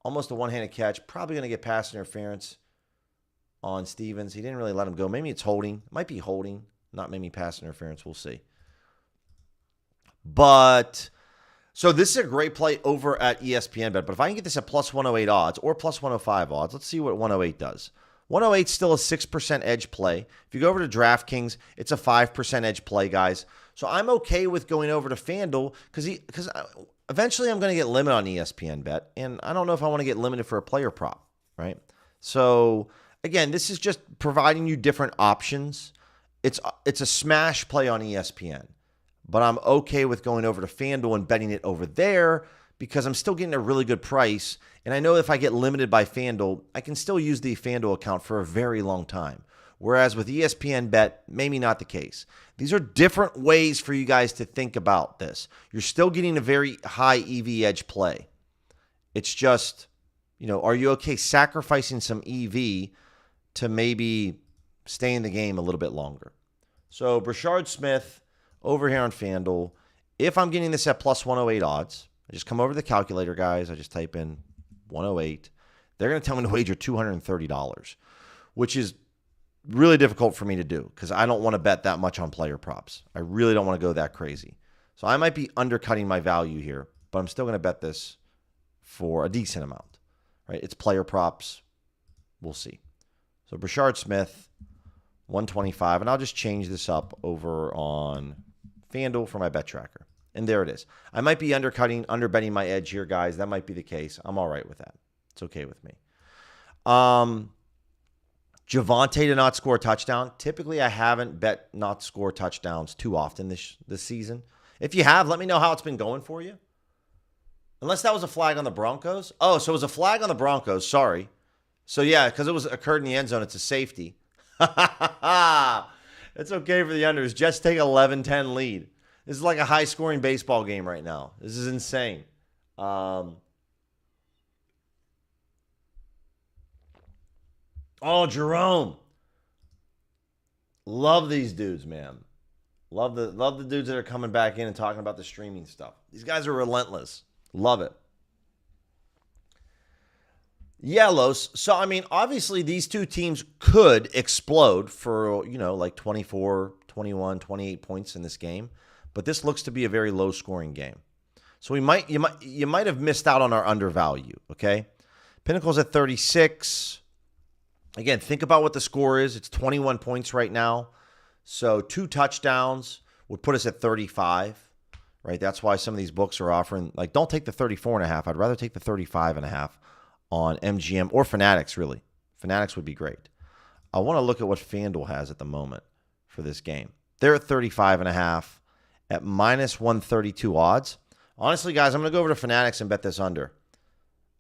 Almost a one-handed catch. Probably going to get pass interference on Stevens. He didn't really let him go. Maybe it's holding. It might be holding. Not maybe pass interference. We'll see. But, so this is a great play over at ESPN Bet. But if I can get this at plus 108 odds or plus 105 odds, let's see what 108 does. 108 is still a 6% edge play. If you go over to DraftKings, it's a 5% edge play, guys. So I'm okay with going over to FanDuel because eventually I'm going to get limited on ESPN Bet, and I don't know if I want to get limited for a player prop, right? So again, this is just providing you different options. It's a smash play on ESPN, but I'm okay with going over to FanDuel and betting it over there because I'm still getting a really good price, and I know if I get limited by FanDuel, I can still use the FanDuel account for a very long time. Whereas with ESPN Bet, maybe not the case. These are different ways for you guys to think about this. You're still getting a very high EV edge play. It's just, are you okay sacrificing some EV to maybe stay in the game a little bit longer? So Brashard Smith over here on FanDuel, if I'm getting this at plus 108 odds, I just come over to the calculator, guys. I just type in 108. They're going to tell me to wager $230, which is really difficult for me to do because I don't want to bet that much on player props. I really don't want to go that crazy. So I might be undercutting my value here, but I'm still going to bet this for a decent amount, right? It's player props. We'll see. So Brashard Smith, 125, and I'll just change this up over on FanDuel for my bet tracker. And there it is. I might be underbetting my edge here, guys. That might be the case. I'm all right with that. It's okay with me. Javonte to not score a touchdown. Typically, I haven't bet not score touchdowns too often this season. If you have, let me know how it's been going for you. Unless that was a flag on the Broncos. Oh, so it was a flag on the Broncos. Sorry. So, yeah, because it occurred in the end zone, it's a safety. It's okay for the unders. Jets take 11-10 lead. This is like a high-scoring baseball game right now. This is insane. Oh, Jerome. Love these dudes, man. Love the dudes that are coming back in and talking about the streaming stuff. These guys are relentless. Love it. Yellows. So, obviously these two teams could explode for, like 24, 21, 28 points in this game. But this looks to be a very low-scoring game. So you might have missed out on our undervalue, okay? Pinnacle's at 36. Again, think about what the score is. It's 21 points right now. So 2 touchdowns would put us at 35, right? That's why some of these books are offering, like, don't take the 34.5. I'd rather take the 35.5 on MGM or Fanatics, really. Fanatics would be great. I want to look at what FanDuel has at the moment for this game. They're at 35.5 at minus 132 odds. Honestly, guys, I'm going to go over to Fanatics and bet this under.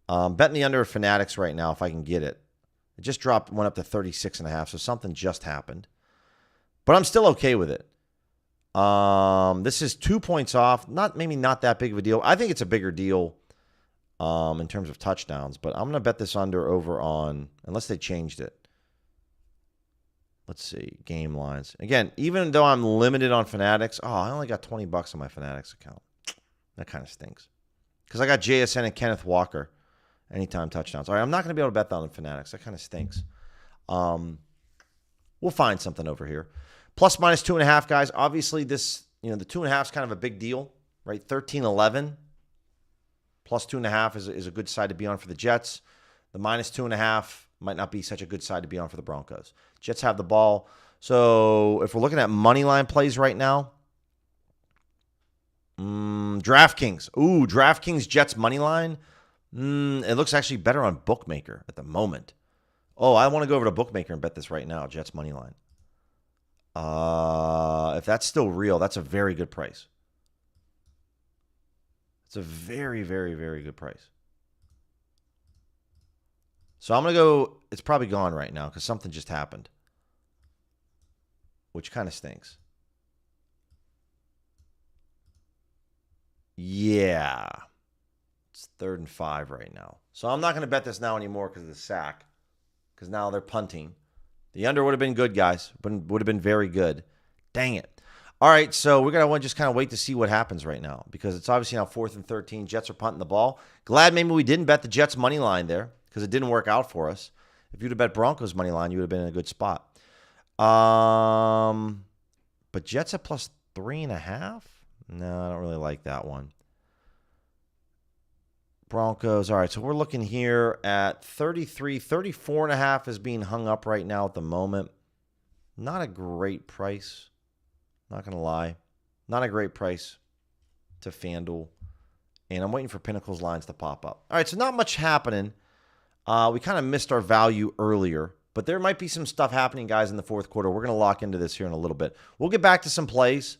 Betting the under of Fanatics right now if I can get it. It just went up to 36.5, so something just happened. But I'm still okay with it. This is 2 points off. Maybe not that big of a deal. I think it's a bigger deal in terms of touchdowns. But I'm going to bet this under over on, unless they changed it. Let's see, game lines. Again, even though I'm limited on Fanatics, I only got $20 on my Fanatics account. That kind of stinks. Because I got JSN and Kenneth Walker. Anytime touchdowns. All right, I'm not going to be able to bet that on Fanatics. That kind of stinks. We'll find something over here. Plus minus 2.5, guys. Obviously, this, the 2.5 is kind of a big deal, right? 13-11. Plus 2.5 is a good side to be on for the Jets. The minus 2.5 might not be such a good side to be on for the Broncos. Jets have the ball. So if we're looking at money line plays right now, DraftKings. Ooh, DraftKings Jets money line. It looks actually better on Bookmaker at the moment. Oh, I want to go over to Bookmaker and bet this right now. Jets money line. If that's still real, that's a very good price. It's a very, very, very good price. So I'm going to go, it's probably gone right now because something just happened, which kind of stinks. Yeah. It's 3rd and 5 right now. So I'm not going to bet this now anymore because of the sack, because now they're punting. The under would have been good, guys. Would have been very good. Dang it. All right, so we're going to just kind of wait to see what happens right now because it's obviously now 4th and 13. Jets are punting the ball. Glad maybe we didn't bet the Jets money line there because it didn't work out for us. If you'd have bet Broncos money line, you would have been in a good spot. But Jets at plus 3.5? No, I don't really like that one. Broncos. All right, so we're looking here at 33. 34.5 is being hung up right now at the moment. Not a great price. Not going to lie. Not a great price to FanDuel. And I'm waiting for Pinnacle's lines to pop up. All right, so not much happening. We kind of missed our value earlier. But there might be some stuff happening, guys, in the fourth quarter. We're going to lock into this here in a little bit. We'll get back to some plays.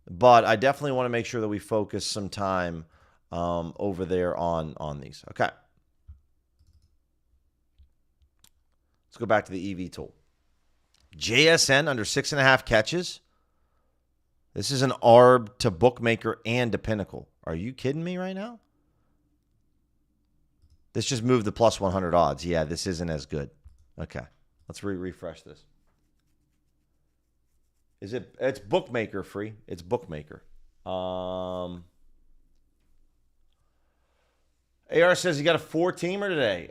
But I definitely want to make sure that we focus some time over there on these. Okay. Let's go back to the EV tool. JSN under 6.5 catches. This is an ARB to bookmaker and to Pinnacle. Are you kidding me right now? This just moved the plus 100 odds. Yeah, this isn't as good. Okay. Let's refresh this. It's bookmaker free. It's bookmaker. AR says you got a 4-teamer today.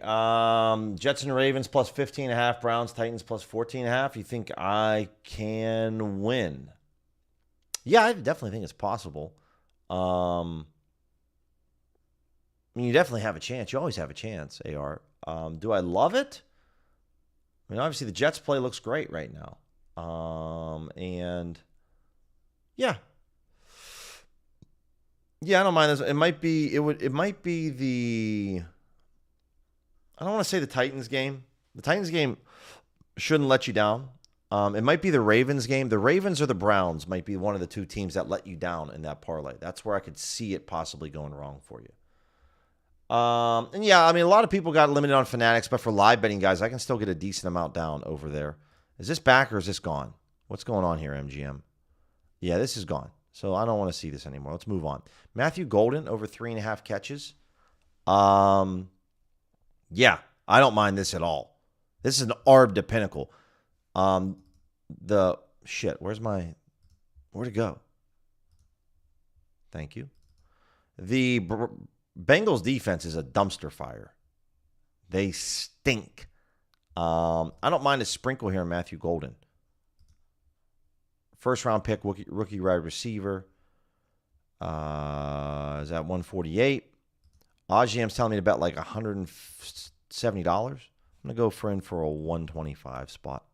Jets and Ravens plus 15.5. Browns, Titans plus 14.5. You think I can win? Yeah, I definitely think it's possible. I mean, you definitely have a chance. You always have a chance, AR. Do I love it? I mean, obviously the Jets play looks great right now. And yeah. Yeah, I don't mind this. It might be the I don't want to say the Titans game. The Titans game shouldn't let you down. It might be the Ravens game. The Ravens or the Browns might be one of the two teams that let you down in that parlay. That's where I could see it possibly going wrong for you. And yeah, I mean, a lot of people got limited on Fanatics, but for live betting, guys, I can still get a decent amount down over there. Is this back or is this gone? What's going on here, MGM? Yeah, this is gone. So I don't want to see this anymore. Let's move on. Matthew Golden over 3.5 catches. Yeah, I don't mind this at all. This is an ARB to Pinnacle. Where'd it go? Thank you. The Bengals defense is a dumpster fire. They stink. I don't mind a sprinkle here in Matthew Golden. First round pick, rookie wide receiver. Is at 148. OddsJam's telling me to bet like $170. I'm going to go for a 125 spot.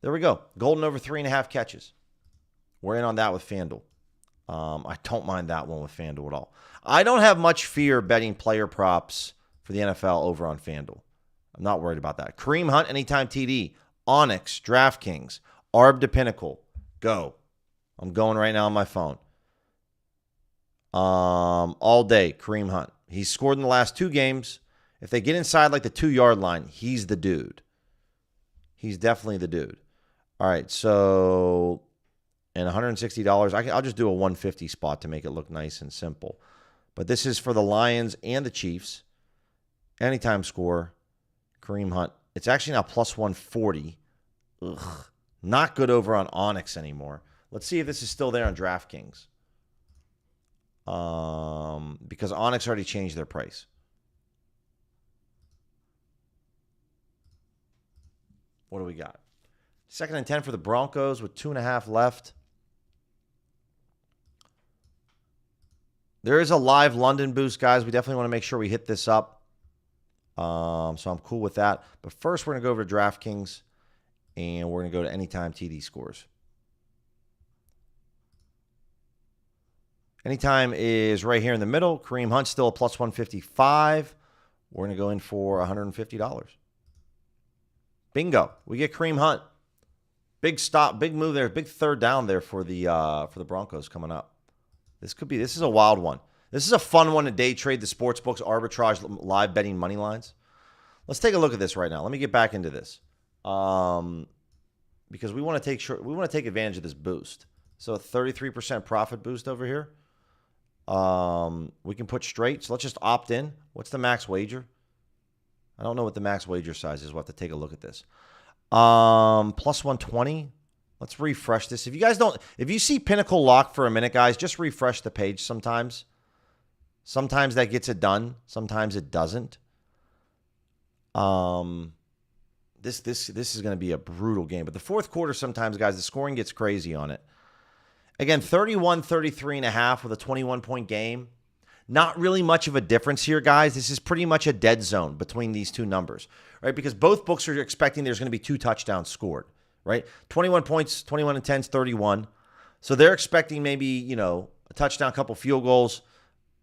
There we go. Golden over 3.5 catches. We're in on that with FanDuel. I don't mind that one with FanDuel at all. I don't have much fear betting player props for the NFL over on FanDuel. I'm not worried about that. Kareem Hunt, anytime TD. Onyx, DraftKings, ARB to Pinnacle. Go. I'm going right now on my phone. All day, Kareem Hunt. He's scored in the last 2 games. If they get inside like the 2-yard line, he's the dude. He's definitely the dude. All right, so and $160. I'll just do a 150 spot to make it look nice and simple. But this is for the Lions and the Chiefs. Anytime score. Kareem Hunt. It's actually now plus 140. Ugh. Not good over on Onyx anymore. Let's see if this is still there on DraftKings. Because Onyx already changed their price. What do we got? 2nd and 10 for the Broncos with 2.5 left. There is a live London boost, guys. We definitely want to make sure we hit this up. So I'm cool with that. But first, we're going to go over to DraftKings, and we're going to go to anytime TD scores. Anytime is right here in the middle. Kareem Hunt still a plus 155. We're going to go in for $150. Bingo. We get Kareem Hunt. Big stop, big move there, big third down there for the Broncos coming up. This is a wild one. This is a fun one to day trade the sports books, arbitrage, live betting money lines. Let's take a look at this right now. Let me get back into this. Because we want to take advantage of this boost. So a 33% profit boost over here. We can put straight. So let's just opt in. What's the max wager? I don't know what the max wager size is. We'll have to take a look at this. Plus 120. Let's refresh this. If you see Pinnacle lock for a minute, guys, just refresh the page sometimes. Sometimes that gets it done. Sometimes it doesn't. This is going to be a brutal game. But the fourth quarter sometimes, guys, the scoring gets crazy on it. Again, 33.5 with a 21-point game. Not really much of a difference here, guys. This is pretty much a dead zone between these two numbers, right? Because both books are expecting there's going to be 2 touchdowns scored, right? 21 points, 21 and 10 is 31. So they're expecting maybe, a touchdown, a couple field goals.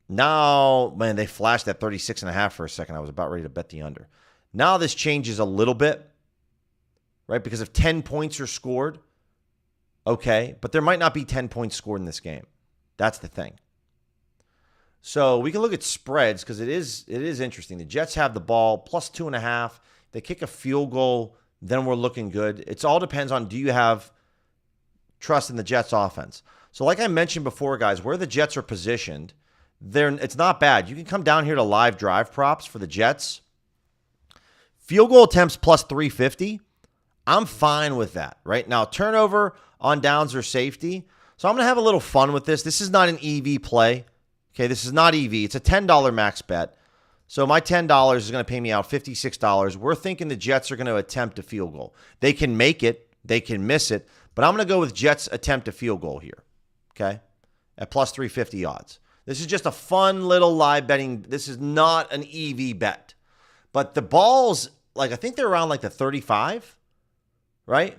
Now, man, they flashed that 36.5 for a second. I was about ready to bet the under. Now this changes a little bit, right? Because if 10 points are scored, okay, but there might not be 10 points scored in this game. That's the thing. So we can look at spreads because it is interesting. The Jets have the ball plus 2.5. They kick a field goal, then we're looking good. It all depends on, do you have trust in the Jets offense? So like I mentioned before, guys, where the Jets are positioned, it's not bad. You can come down here to live drive props for the Jets. Field goal attempts plus 350. I'm fine with that, right? Now, turnover on downs or safety. So I'm going to have a little fun with this. This is not an EV play. Okay, this is not EV. It's a $10 max bet. So my $10 is going to pay me out $56. We're thinking the Jets are going to attempt a field goal. They can make it. They can miss it. But I'm going to go with Jets attempt a field goal here, okay, at plus 350 odds. This is just a fun little live betting. This is not an EV bet. But the balls, I think they're around the 35, right?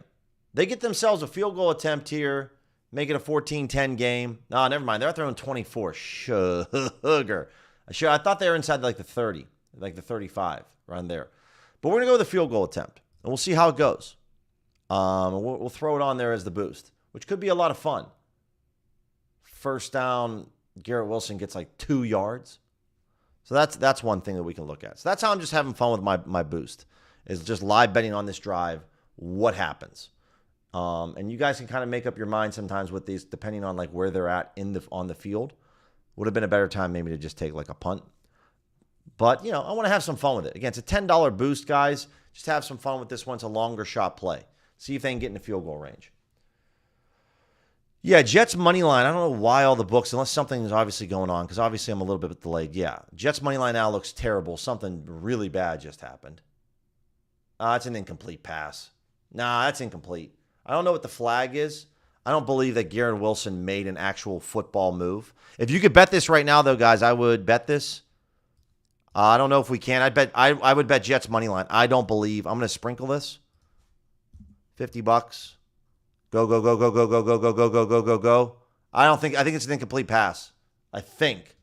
They get themselves a field goal attempt here. Make it a 14-10 game. No, never mind. They're throwing 24. Sugar. I thought they were inside the 30, the 35, around there. But we're going to go with a field goal attempt, and we'll see how it goes. We'll throw it on there as the boost, which could be a lot of fun. First down, Garrett Wilson gets 2 yards. So that's one thing that we can look at. So that's how I'm just having fun with my boost, is just live betting on this drive, what happens. And you guys can kind of make up your mind sometimes with these, depending on where they're at on the field. Would have been a better time maybe to just take a punt. But, I want to have some fun with it. Again, it's a $10 boost, guys. Just have some fun with this one. It's a longer shot play. See if they can get in the field goal range. Yeah, Jets money line. I don't know why all the books, unless something is obviously going on, because obviously I'm a little bit delayed. Yeah, Jets money line now looks terrible. Something really bad just happened. It's an incomplete pass. Nah, that's incomplete. I don't know what the flag is. I don't believe that Garrett Wilson made an actual football move. If you could bet this right now, though, guys, I would bet this. I don't know if we can. I would bet Jets money line. I don't believe. I'm going to sprinkle this. $50. Go, go, go, go, go, go, go, go, go, go, go, go, go. I think it's an incomplete pass. I think.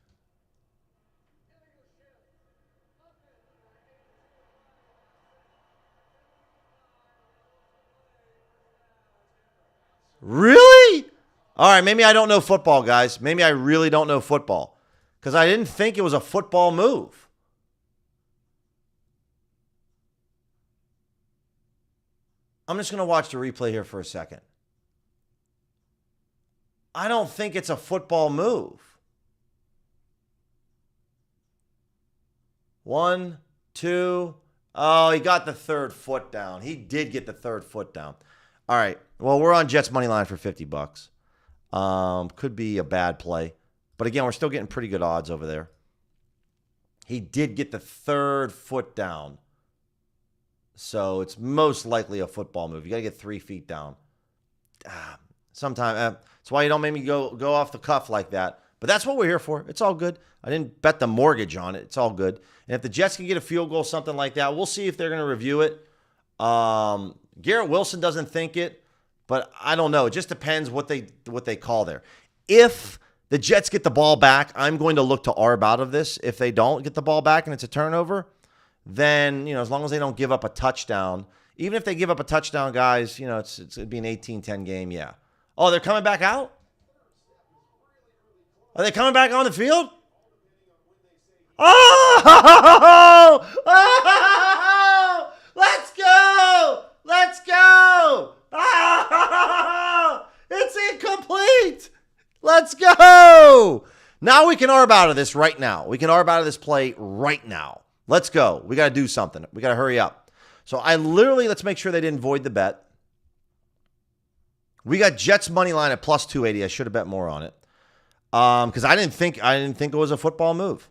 Really? All right, maybe I don't know football, guys. Maybe I really don't know football, because I didn't think it was a football move. I'm just going to watch the replay here for a second. I don't think it's a football move. 1, 2. Oh, he got the third foot down. He did get the third foot down. All right. Well, we're on Jets money line for $50. Could be a bad play. But again, we're still getting pretty good odds over there. He did get the third foot down. So it's most likely a football move. You got to get 3 feet down. Sometimes that's why you don't make me go off the cuff like that. But that's what we're here for. It's all good. I didn't bet the mortgage on it. It's all good. And if the Jets can get a field goal, something like that, we'll see if they're going to review it. Garrett Wilson doesn't think it, but I don't know. It just depends what they call there. If the Jets get the ball back, I'm going to look to arb out of this. If they don't get the ball back and it's a turnover, then, as long as they don't give up a touchdown, even if they give up a touchdown, guys, it'd be an 18-10 game, yeah. Oh, they're coming back out? Are they coming back on the field? Oh! Oh! Let's go! Let's go! Oh! It's incomplete! Let's go! Now we can arb out of this right now. We can arb out of this play right now. Let's go. We got to do something. We got to hurry up. So let's make sure they didn't void the bet. We got Jets money line at plus 280. I should have bet more on it. Because I didn't think it was a football move.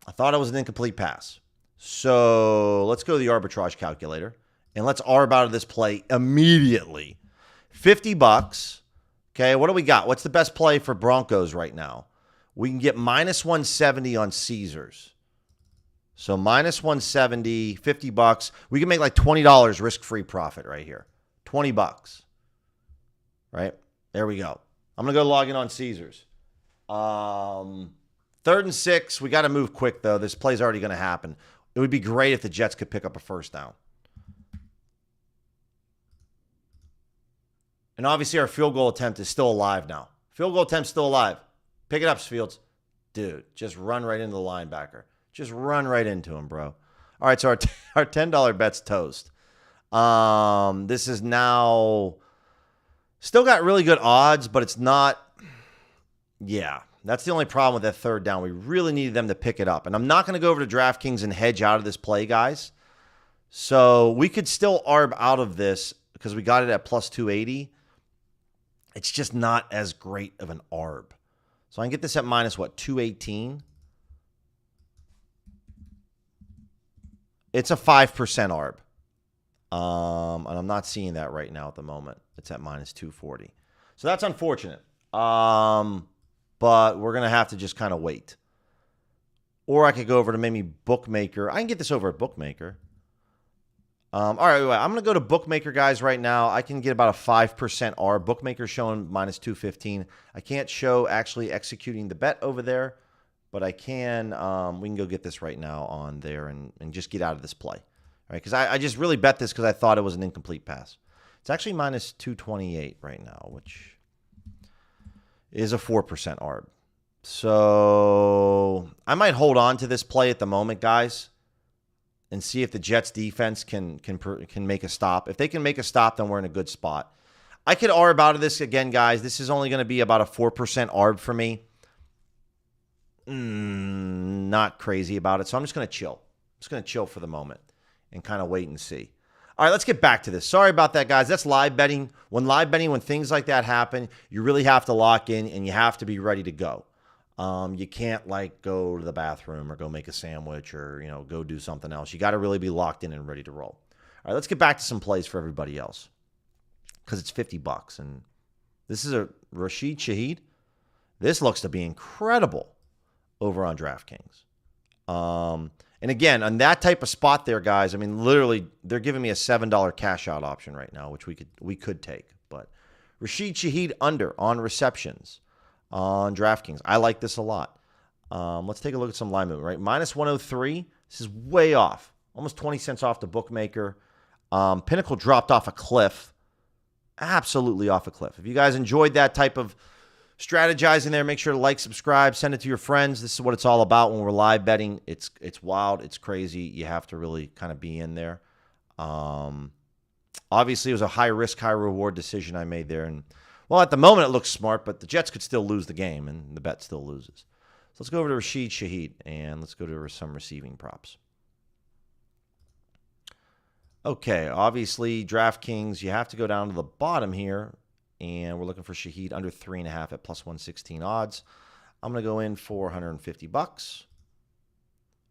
I thought it was an incomplete pass. So let's go to the arbitrage calculator and let's arb out of this play immediately. $50. Okay, what do we got? What's the best play for Broncos right now? We can get minus 170 on Caesars. So minus 170, $50. We can make like $20 risk-free profit right here. $20. Right? There we go. I'm going to go log in on Caesars. 3rd and 6. We got to move quick, though. This play's already going to happen. It would be great if the Jets could pick up a first down. And obviously our field goal attempt is still alive now. Field goal attempt still alive. Pick it up, Fields. Dude, just run right into the linebacker. Just run right into him, bro. All right, so our $10 bet's toast. This is now still got really good odds, but it's not. Yeah, that's the only problem with that third down. We really needed them to pick it up. And I'm not going to go over to DraftKings and hedge out of this play, guys. So we could still arb out of this because we got it at plus 280. It's just not as great of an arb. So I can get this at minus, 218? It's a 5% arb. And I'm not seeing that right now at the moment. It's at minus 240. So that's unfortunate. But we're going to have to just kind of wait. Or I could go over to maybe Bookmaker. I can get this over at Bookmaker. All right, I'm going to go to Bookmaker, guys, right now. I can get about a 5% arb. Bookmaker showing minus 215. I can't show actually executing the bet over there, but I can. We can go get this right now on there and just get out of this play. All right, because I just really bet this because I thought it was an incomplete pass. It's actually minus 228 right now, which is a 4% arb. So I might hold on to this play at the moment, guys, and see if the Jets defense can make a stop. If they can make a stop, then we're in a good spot. I could arb out of this again, guys. This is only going to be about a 4% arb for me. Not crazy about it. So I'm just going to chill. I'm just going to chill for the moment and kind of wait and see. All right, let's get back to this. Sorry about that, guys. That's live betting. When things like that happen, you really have to lock in and you have to be ready to go. You can't like go to the bathroom or go make a sandwich or, go do something else. You got to really be locked in and ready to roll. All right, let's get back to some plays for everybody else because it's $50. And this is a Rashid Shaheed. This looks to be incredible over on DraftKings. And again, on that type of spot there, guys, I mean, literally, they're giving me a $7 cash out option right now, which we could take. But Rashid Shaheed under on receptions on DraftKings. I like this a lot. Let's take a look at some line movement, right? Minus 103. This is way off. Almost 20 cents off the Bookmaker. Pinnacle dropped off a cliff. Absolutely off a cliff. If you guys enjoyed that type of strategizing there, make sure to like, subscribe, send it to your friends. This is what it's all about when we're live betting. It's wild. It's crazy. You have to really kind of be in there. Obviously, it was a high-risk, high-reward decision I made there. And, well, at the moment, it looks smart, but the Jets could still lose the game, and the bet still loses. So let's go over to Rashid Shaheed, and let's go to some receiving props. Okay, obviously, DraftKings, you have to go down to the bottom here, and we're looking for Shaheed under 3.5 at plus 116 odds. I'm going to go in for $150,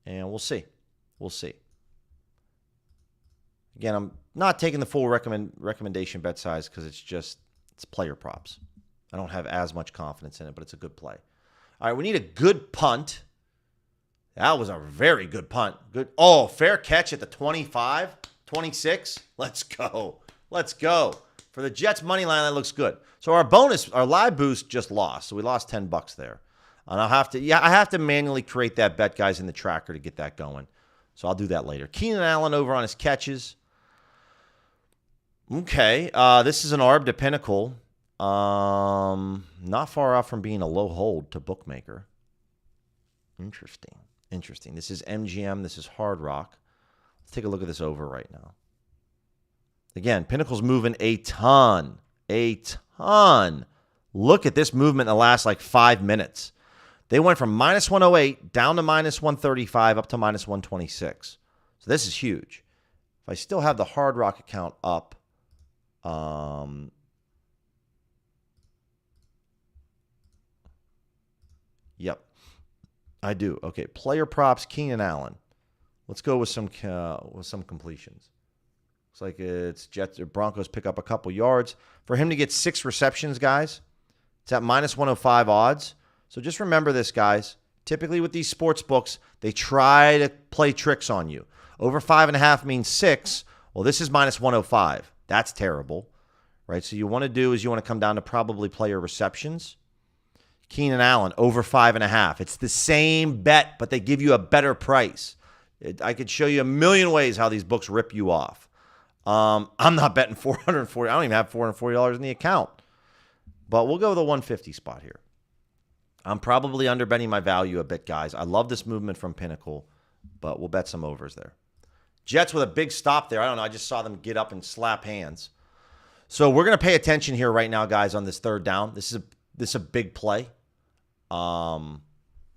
and we'll see. We'll see. Again, I'm not taking the full recommendation bet size because it's player props. I don't have as much confidence in it, but it's a good play. All right, we need a good punt. That was a very good punt. Good. Oh, fair catch at the 25, 26. Let's go. Let's go. For the Jets money line, that looks good. So our live boost just lost. So we lost $10 there. And I have to manually create that bet, guys, in the tracker to get that going. So I'll do that later. Keenan Allen over on his catches. Okay, this is an arb to Pinnacle. Not far off from being a low hold to Bookmaker. Interesting. This is MGM. This is Hard Rock. Let's take a look at this over right now. Again, Pinnacle's moving a ton. Look at this movement in the last 5 minutes. They went from minus 108 down to minus 135 up to minus 126. So this is huge. If I still have the Hard Rock account up, Yep, I do. Okay, player props, Keenan Allen. Let's go with some completions. Looks like it's Jets or Broncos pick up a couple yards. For him to get 6 receptions, guys, it's at minus 105 odds. So just remember this, guys. Typically with these sports books, they try to play tricks on you. Over 5.5 means 6. Well, this is minus 105. That's terrible, right? So you want to do is you want to come down to probably player receptions. Keenan Allen, over 5.5. It's the same bet, but they give you a better price. I could show you a million ways how these books rip you off. I'm not betting $440. I don't even have $440 in the account. But we'll go with a 150 spot here. I'm probably underbetting my value a bit, guys. I love this movement from Pinnacle, but we'll bet some overs there. Jets with a big stop there. I don't know. I just saw them get up and slap hands. So we're going to pay attention here right now, guys, on this third down. This is a big play. And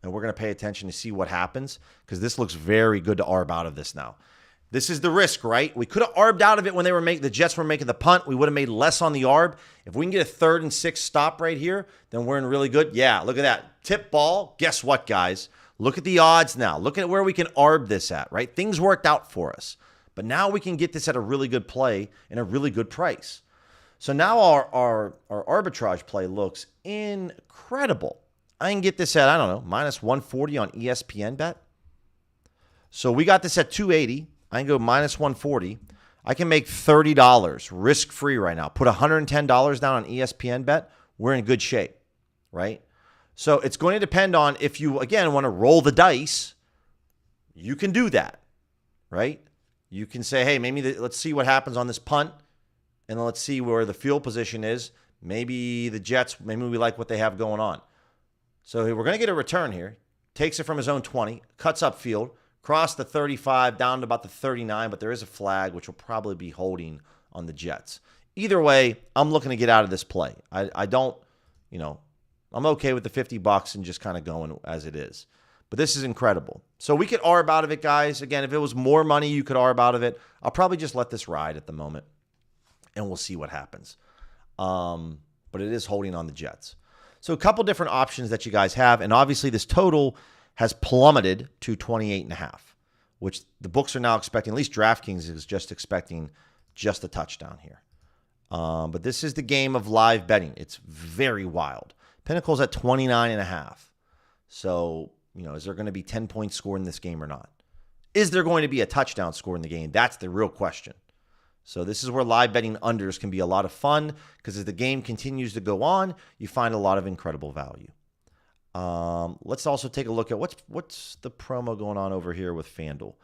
we're going to pay attention to see what happens because this looks very good to arb out of this now. This is the risk, right? We could have arbed out of it when the Jets were making the punt. We would have made less on the arb. If we can get a 3rd and 6 stop right here, then we're in really good. Yeah, look at that. Tip ball. Guess what, guys? Look at the odds now. Look at where we can arb this at, right? Things worked out for us. But now we can get this at a really good play and a really good price. So now our arbitrage play looks incredible. I can get this at, I don't know, minus 140 on ESPN bet. So we got this at 280. I can go minus 140. I can make $30 risk-free right now. Put $110 down on ESPN bet. We're in good shape, right? So it's going to depend on if you, again, want to roll the dice. You can do that, right? You can say, hey, maybe let's see what happens on this punt, and then let's see where the field position is. Maybe the Jets, maybe we like what they have going on. So we're going to get a return here. Takes it from his own 20, cuts up field, cross the 35 down to about the 39, but there is a flag, which will probably be holding on the Jets. Either way, I'm looking to get out of this play. I don't, I'm okay with the $50 and just kind of going as it is. But this is incredible. So we could arb out of it, guys. Again, if it was more money, you could arb out of it. I'll probably just let this ride at the moment, and we'll see what happens. But it is holding on the Jets. So a couple different options that you guys have, and obviously this total has plummeted to 28.5, which the books are now expecting. At least DraftKings is just expecting just a touchdown here. But this is the game of live betting. It's very wild. Pinnacle's at 29.5. So, is there going to be 10 points scored in this game or not? Is there going to be a touchdown score in the game? That's the real question. So this is where live betting unders can be a lot of fun because as the game continues to go on, you find a lot of incredible value. Let's also take a look at what's the promo going on over here with FanDuel.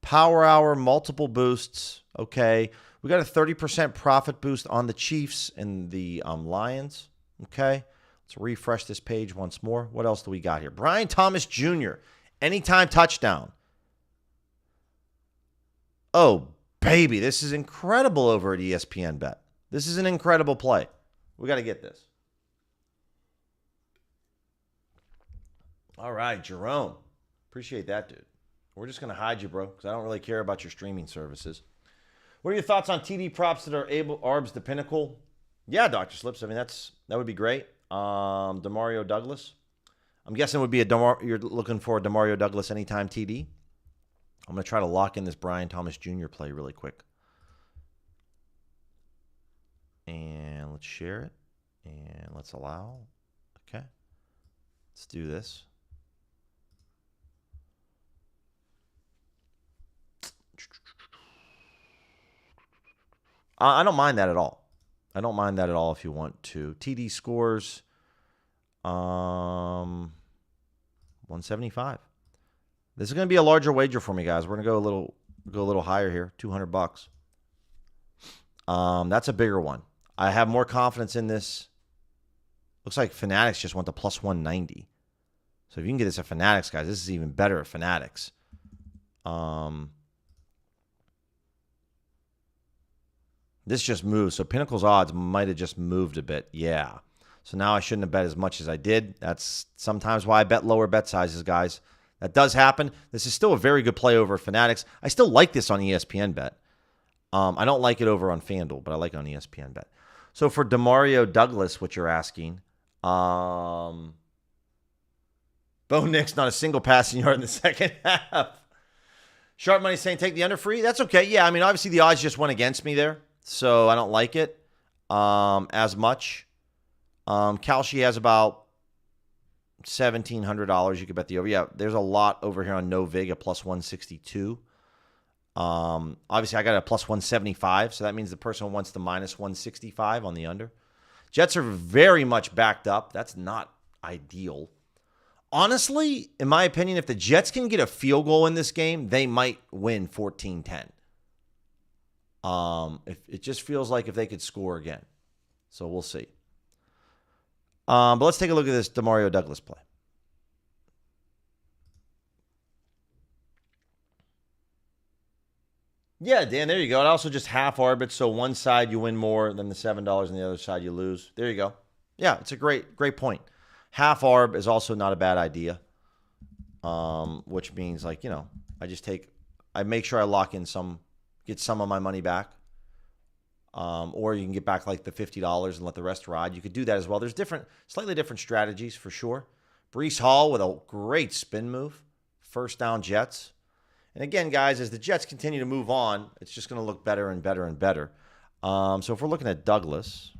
Power Hour, multiple boosts. Okay. We got a 30% profit boost on the Chiefs and the Lions. Okay. Let's refresh this page once more. What else do we got here? Brian Thomas Jr., anytime touchdown. Oh, baby, this is incredible over at ESPN Bet. This is an incredible play. We got to get this. All right, Jerome. Appreciate that, dude. We're just going to hide you, bro, because I don't really care about your streaming services. What are your thoughts on TD props that are arbs the Pinnacle? Yeah, Dr. Slips. I mean, that would be great. Demario Douglas. I'm guessing it would be you're looking for a Demario Douglas anytime TD. I'm going to try to lock in this Brian Thomas Jr. play really quick. And let's share it. And let's allow. Okay. Let's do this. I don't mind that at all. I don't mind that at all if you want to. TD scores 175. This is going to be a larger wager for me, guys. We're going to go a little higher here, $200. That's a bigger one. I have more confidence in this. Looks like Fanatics just went to plus 190. So if you can get this at Fanatics, guys, this is even better at Fanatics. This just moved. So Pinnacle's odds might have just moved a bit. Yeah. So now I shouldn't have bet as much as I did. That's sometimes why I bet lower bet sizes, guys. That does happen. This is still a very good play over Fanatics. I still like this on ESPN Bet. I don't like it over on FanDuel, but I like it on ESPN Bet. So for Demario Douglas, what you're asking, Bo Nix, not a single passing yard in the second half. Sharp Money saying take the under free. That's okay. Yeah, I mean, obviously the odds just went against me there, so I don't like it as much. Kalshi has about $1,700 you could bet the over. Yeah, there's a lot over here on No Vig at plus 162. Obviously, I got a plus 175, so that means the person wants the minus 165 on the under. Jets are very much backed up. That's not ideal. Honestly, in my opinion, if the Jets can get a field goal in this game, they might win 14-10. If it just feels like if they could score again. So we'll see. But let's take a look at this Demario Douglas play. Yeah, Dan, there you go. And also just half arbit, so one side you win more than the $7 and the other side you lose. There you go. Yeah, it's a great point. Half arb is also not a bad idea, which means like, I make sure I lock in get some of my money back. Or you can get back like the $50 and let the rest ride. You could do that as well. There's slightly different strategies for sure. Breece Hall with a great spin move. First down Jets. And again, guys, as the Jets continue to move on, it's just going to look better and better and better. So if we're looking at Douglas,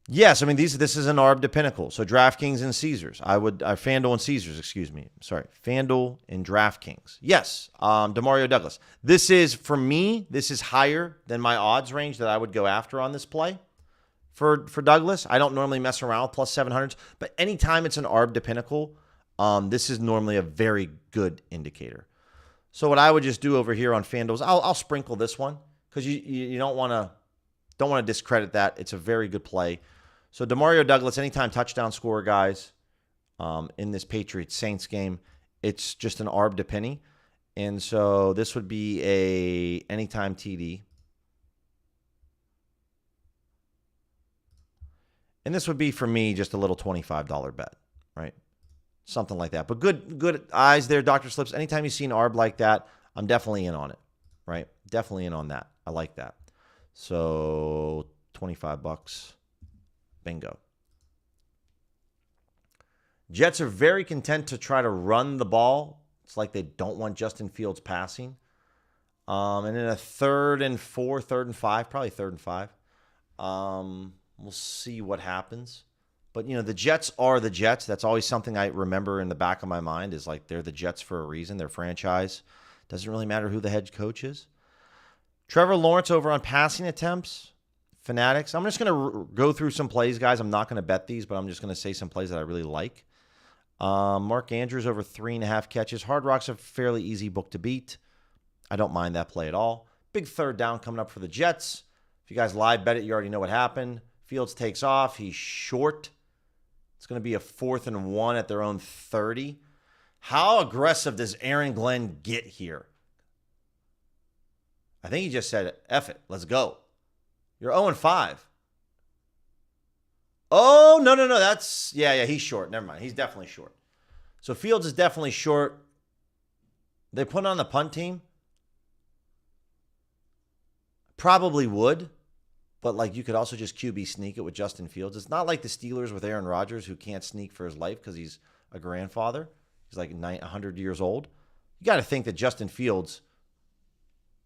yes, I mean this is an arb to pinnacle. So DraftKings and Caesars, FanDuel and Caesars, excuse me. Sorry, FanDuel and DraftKings. Yes, Demario Douglas. This is for me. This is higher than my odds range that I would go after on this play for Douglas. I don't normally mess around with plus 700s, but anytime it's an arb to pinnacle, this is normally a very good indicator. So what I would just do over here on FanDuel is I'll sprinkle this one because you don't want to discredit that. It's a very good play. So Demario Douglas, anytime touchdown scorer, guys, in this Patriots-Saints game, it's just an arb to penny. And so this would be a anytime TD. And this would be, for me, just a little $25 bet, right? Something like that. But good eyes there, Dr. Slips. Anytime you see an arb like that, I'm definitely in on it, right? Definitely in on that. I like that. So $25. Bingo. Jets are very content to try to run the ball. It's like they don't want Justin Fields passing. And in a 3rd and 4, 3rd and 5, probably 3rd and 5. We'll see what happens. But, the Jets are the Jets. That's always something I remember in the back of my mind is like they're the Jets for a reason. Their franchise. Doesn't really matter who the head coach is. Trevor Lawrence over on passing attempts. Fanatics. I'm just going to go through some plays, guys. I'm not going to bet these, but I'm just going to say some plays that I really like. Mark Andrews over 3.5 catches. Hard Rock's a fairly easy book to beat. I don't mind that play at all. Big 3rd down coming up for the Jets. If you guys live bet it, you already know what happened. Fields takes off. He's short. It's going to be a 4th and 1 at their own 30. How aggressive does Aaron Glenn get here? I think he just said, F it, let's go. You're 0-5. Oh, no. That's, yeah, he's short. Never mind. He's definitely short. So Fields is definitely short. They put on the punt team? Probably would. But, you could also just QB sneak it with Justin Fields. It's not like the Steelers with Aaron Rodgers who can't sneak for his life because he's a grandfather. He's 100 years old. You got to think that Justin Fields,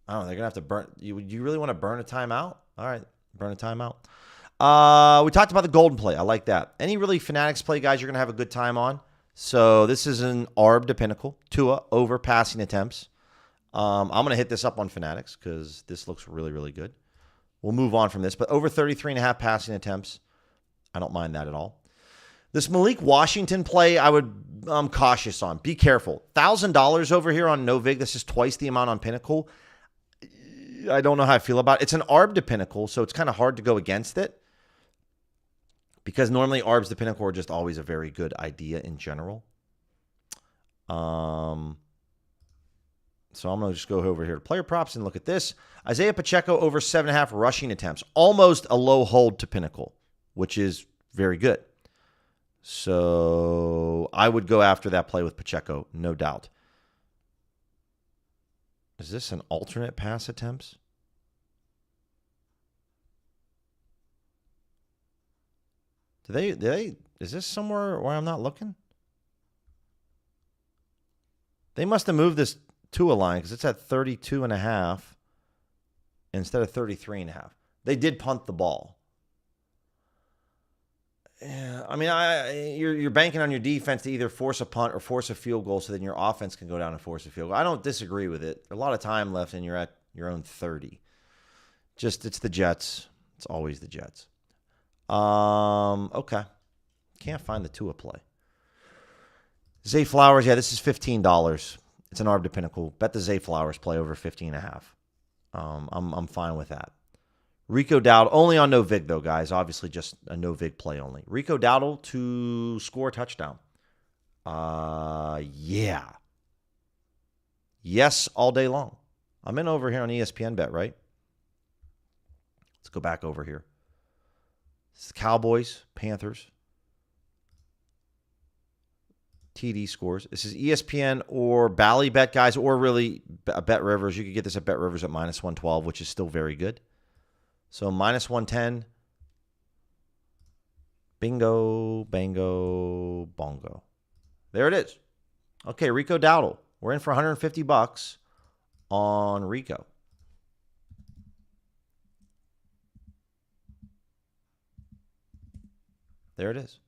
I don't know, they're going to have to burn. You really want to burn a timeout? All right, burn a timeout. We talked about the golden play. I like that. Any really Fanatics play, guys, you're going to have a good time on. So this is an arb to pinnacle. Tua over passing attempts. I'm going to hit this up on Fanatics because this looks really, really good. We'll move on from this. But over 33.5 passing attempts, I don't mind that at all. This Malik Washington play, I'm cautious on. Be careful. $1,000 over here on No Vig. This is twice the amount on Pinnacle. I don't know how I feel about it. It's an arb to Pinnacle, so it's kind of hard to go against it. Because normally arbs to Pinnacle are just always a very good idea in general. So I'm going to just go over here to player props and look at this. Isaiah Pacheco over 7.5 rushing attempts. Almost a low hold to Pinnacle, which is very good. So I would go after that play with Pacheco, no doubt. Is this an alternate pass attempts? Do they Is this somewhere where I'm not looking? They must have moved this to a line because it's at 32.5 instead of 33.5. They did punt the ball. Yeah, I mean, you're banking on your defense to either force a punt or force a field goal so then your offense can go down and force a field goal. I don't disagree with it. A lot of time left and you're at your own 30. It's the Jets. It's always the Jets. Okay. Can't find the Tua play. Zay Flowers, yeah, this is $15. It's an arb to pinnacle. Bet the Zay Flowers play over 15.5. I'm fine with that. Rico Dowdle, only on no vig though, guys. Obviously just a no vig play only. Rico Dowdle to score a touchdown. Yeah. Yes, all day long. I'm in over here on ESPN Bet, right? Let's go back over here. It's the Cowboys, Panthers. TD scores. This is ESPN or Bally Bet, guys, or really Bet Rivers. You could get this at Bet Rivers at minus 112, which is still very good. So minus 110. Bingo, bango, bongo. There it is. Okay, Rico Dowdle. We're in for $150 on Rico. There it is.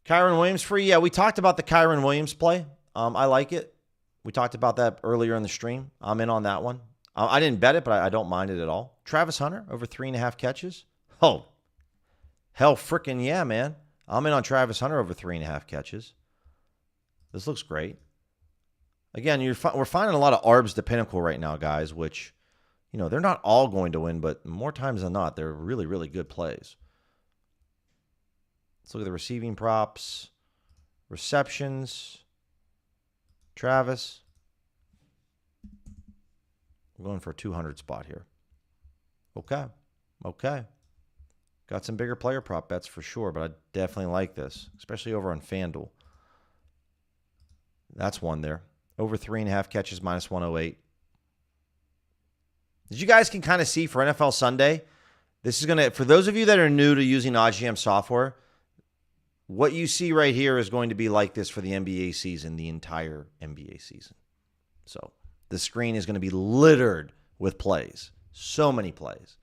Kyron Williams free. Yeah, we talked about the Kyron Williams play. I like it. We talked about that earlier in the stream. I'm in on that one. I didn't bet it, but I don't mind it at all. Travis Hunter, over 3.5 catches. Oh, hell freaking yeah, man. I'm in on Travis Hunter over 3.5 catches. This looks great. Again, we're finding a lot of arbs to pinnacle right now, guys, which, you know, they're not all going to win, but more times than not, they're really, really good plays. Let's look at the receiving props, receptions. Travis. I'm going for a 200 spot here. Okay. Got some bigger player prop bets for sure, but I definitely like this, especially over on FanDuel. That's one there. Over 3.5 catches, minus 108. As you guys can kind of see for NFL Sunday, this is going to, for those of you that are new to using OddsJam software, what you see right here is going to be like this for the NBA season, the entire NBA season. So the screen is going to be littered with plays. So many plays.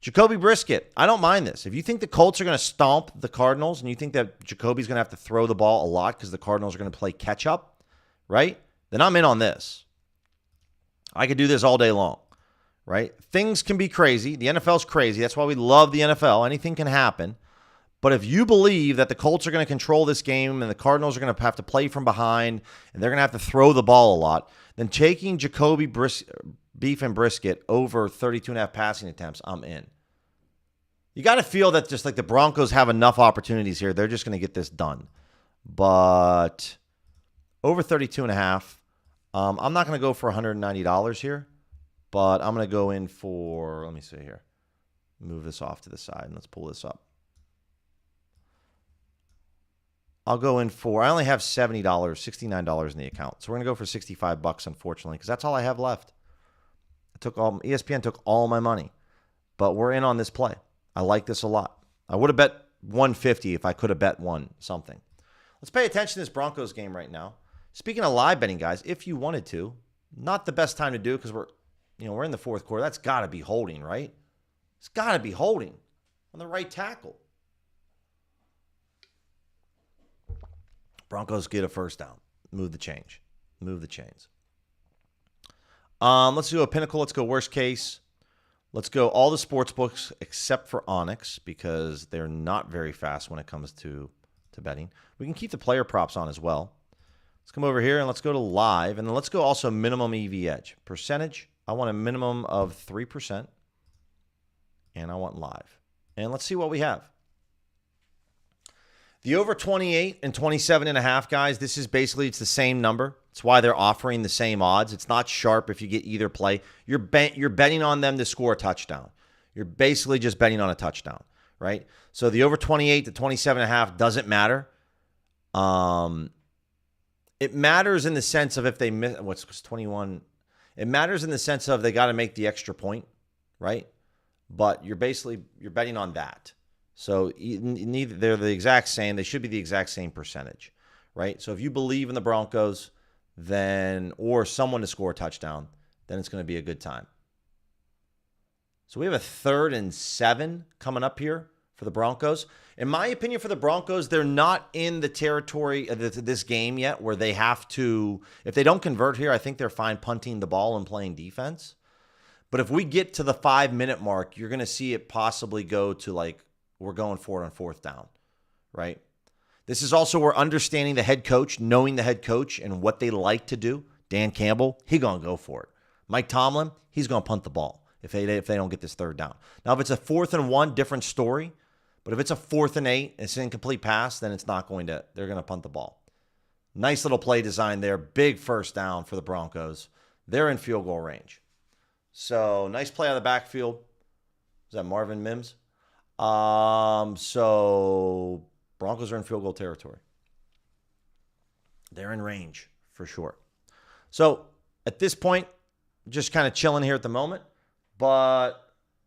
Jacoby Brissett, I don't mind this. If you think the Colts are going to stomp the Cardinals and you think that Jacoby's going to have to throw the ball a lot because the Cardinals are going to play catch up, right? Then I'm in on this. I could do this all day long, right? Things can be crazy. The NFL's crazy. That's why we love the NFL. Anything can happen. But if you believe that the Colts are going to control this game and the Cardinals are going to have to play from behind and they're going to have to throw the ball a lot, then taking Jacoby Beef and Brissett over 32.5 passing attempts, I'm in. You got to feel that just like the Broncos have enough opportunities here, they're just going to get this done. But over 32.5, I'm not going to go for $190 here, but I'm going to go in for, let me see here. Move this off to the side and let's pull this up. I'll go in for, I only have $70, $69 in the account. So we're going to go for $65, unfortunately, because that's all I have left. ESPN took all my money, but we're in on this play. I like this a lot. I would have bet 150 if I could have bet something. Let's pay attention to this Broncos game right now. Speaking of live betting, guys, if you wanted to, not the best time to do because we're in the fourth quarter. That's got to be holding, right? It's got to be holding on the right tackle. Broncos get a first down. Move the chains. Let's do a pinnacle. Let's go worst case. Let's go all the sports books except for Onyx because they're not very fast when it comes to betting. We can keep the player props on as well. Let's come over here and let's go to live. And then let's go also minimum EV edge. Percentage, I want a minimum of 3%. And I want live. And let's see what we have. The over 28 and 27.5, guys, this is basically, it's the same number. It's why they're offering the same odds. It's not sharp if you get either play. You're betting on them to score a touchdown. You're basically just betting on a touchdown, right? So the over 28 to 27.5 doesn't matter. It matters in the sense of if they miss, what's 21? It matters in the sense of they got to make the extra point, right? But you're betting on that. So neither they're the exact same. They should be the exact same percentage, right? So if you believe in the Broncos, then or someone to score a touchdown, then it's going to be a good time. So we have a 3rd and 7 coming up here for the Broncos. In my opinion, for the Broncos, they're not in the territory of this game yet where they have to, if they don't convert here, I think they're fine punting the ball and playing defense. But if we get to the 5-minute mark, you're going to see it possibly go to like, we're going for it on 4th down, right? This is also where understanding the head coach, knowing the head coach and what they like to do. Dan Campbell, he's going to go for it. Mike Tomlin, he's going to punt the ball if they don't get this 3rd down. Now, if it's a 4th and 1, different story. But if it's a 4th and 8, it's an incomplete pass, then it's not going to, they're going to punt the ball. Nice little play design there. Big 1st down for the Broncos. They're in field goal range. So nice play out of the backfield. Is that Marvin Mims? So Broncos are in field goal territory. They're in range for sure. So at this point, just kind of chilling here at the moment. But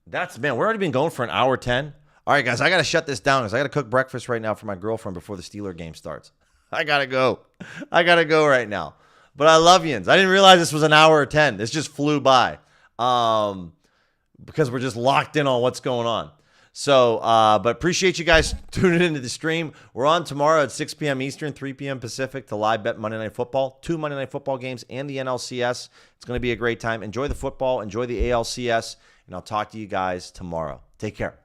we're already been going for an hour 10. All right, guys, I got to shut this down because I got to cook breakfast right now for my girlfriend before the Steeler game starts. I got to go. Right now. But I love yins. I didn't realize this was an hour 10. This just flew by because we're just locked in on what's going on. So, but appreciate you guys tuning into the stream. We're on tomorrow at 6 p.m. Eastern, 3 p.m. Pacific to live bet Monday Night Football. 2 Monday Night Football games and the NLCS. It's going to be a great time. Enjoy the football. Enjoy the ALCS. And I'll talk to you guys tomorrow. Take care.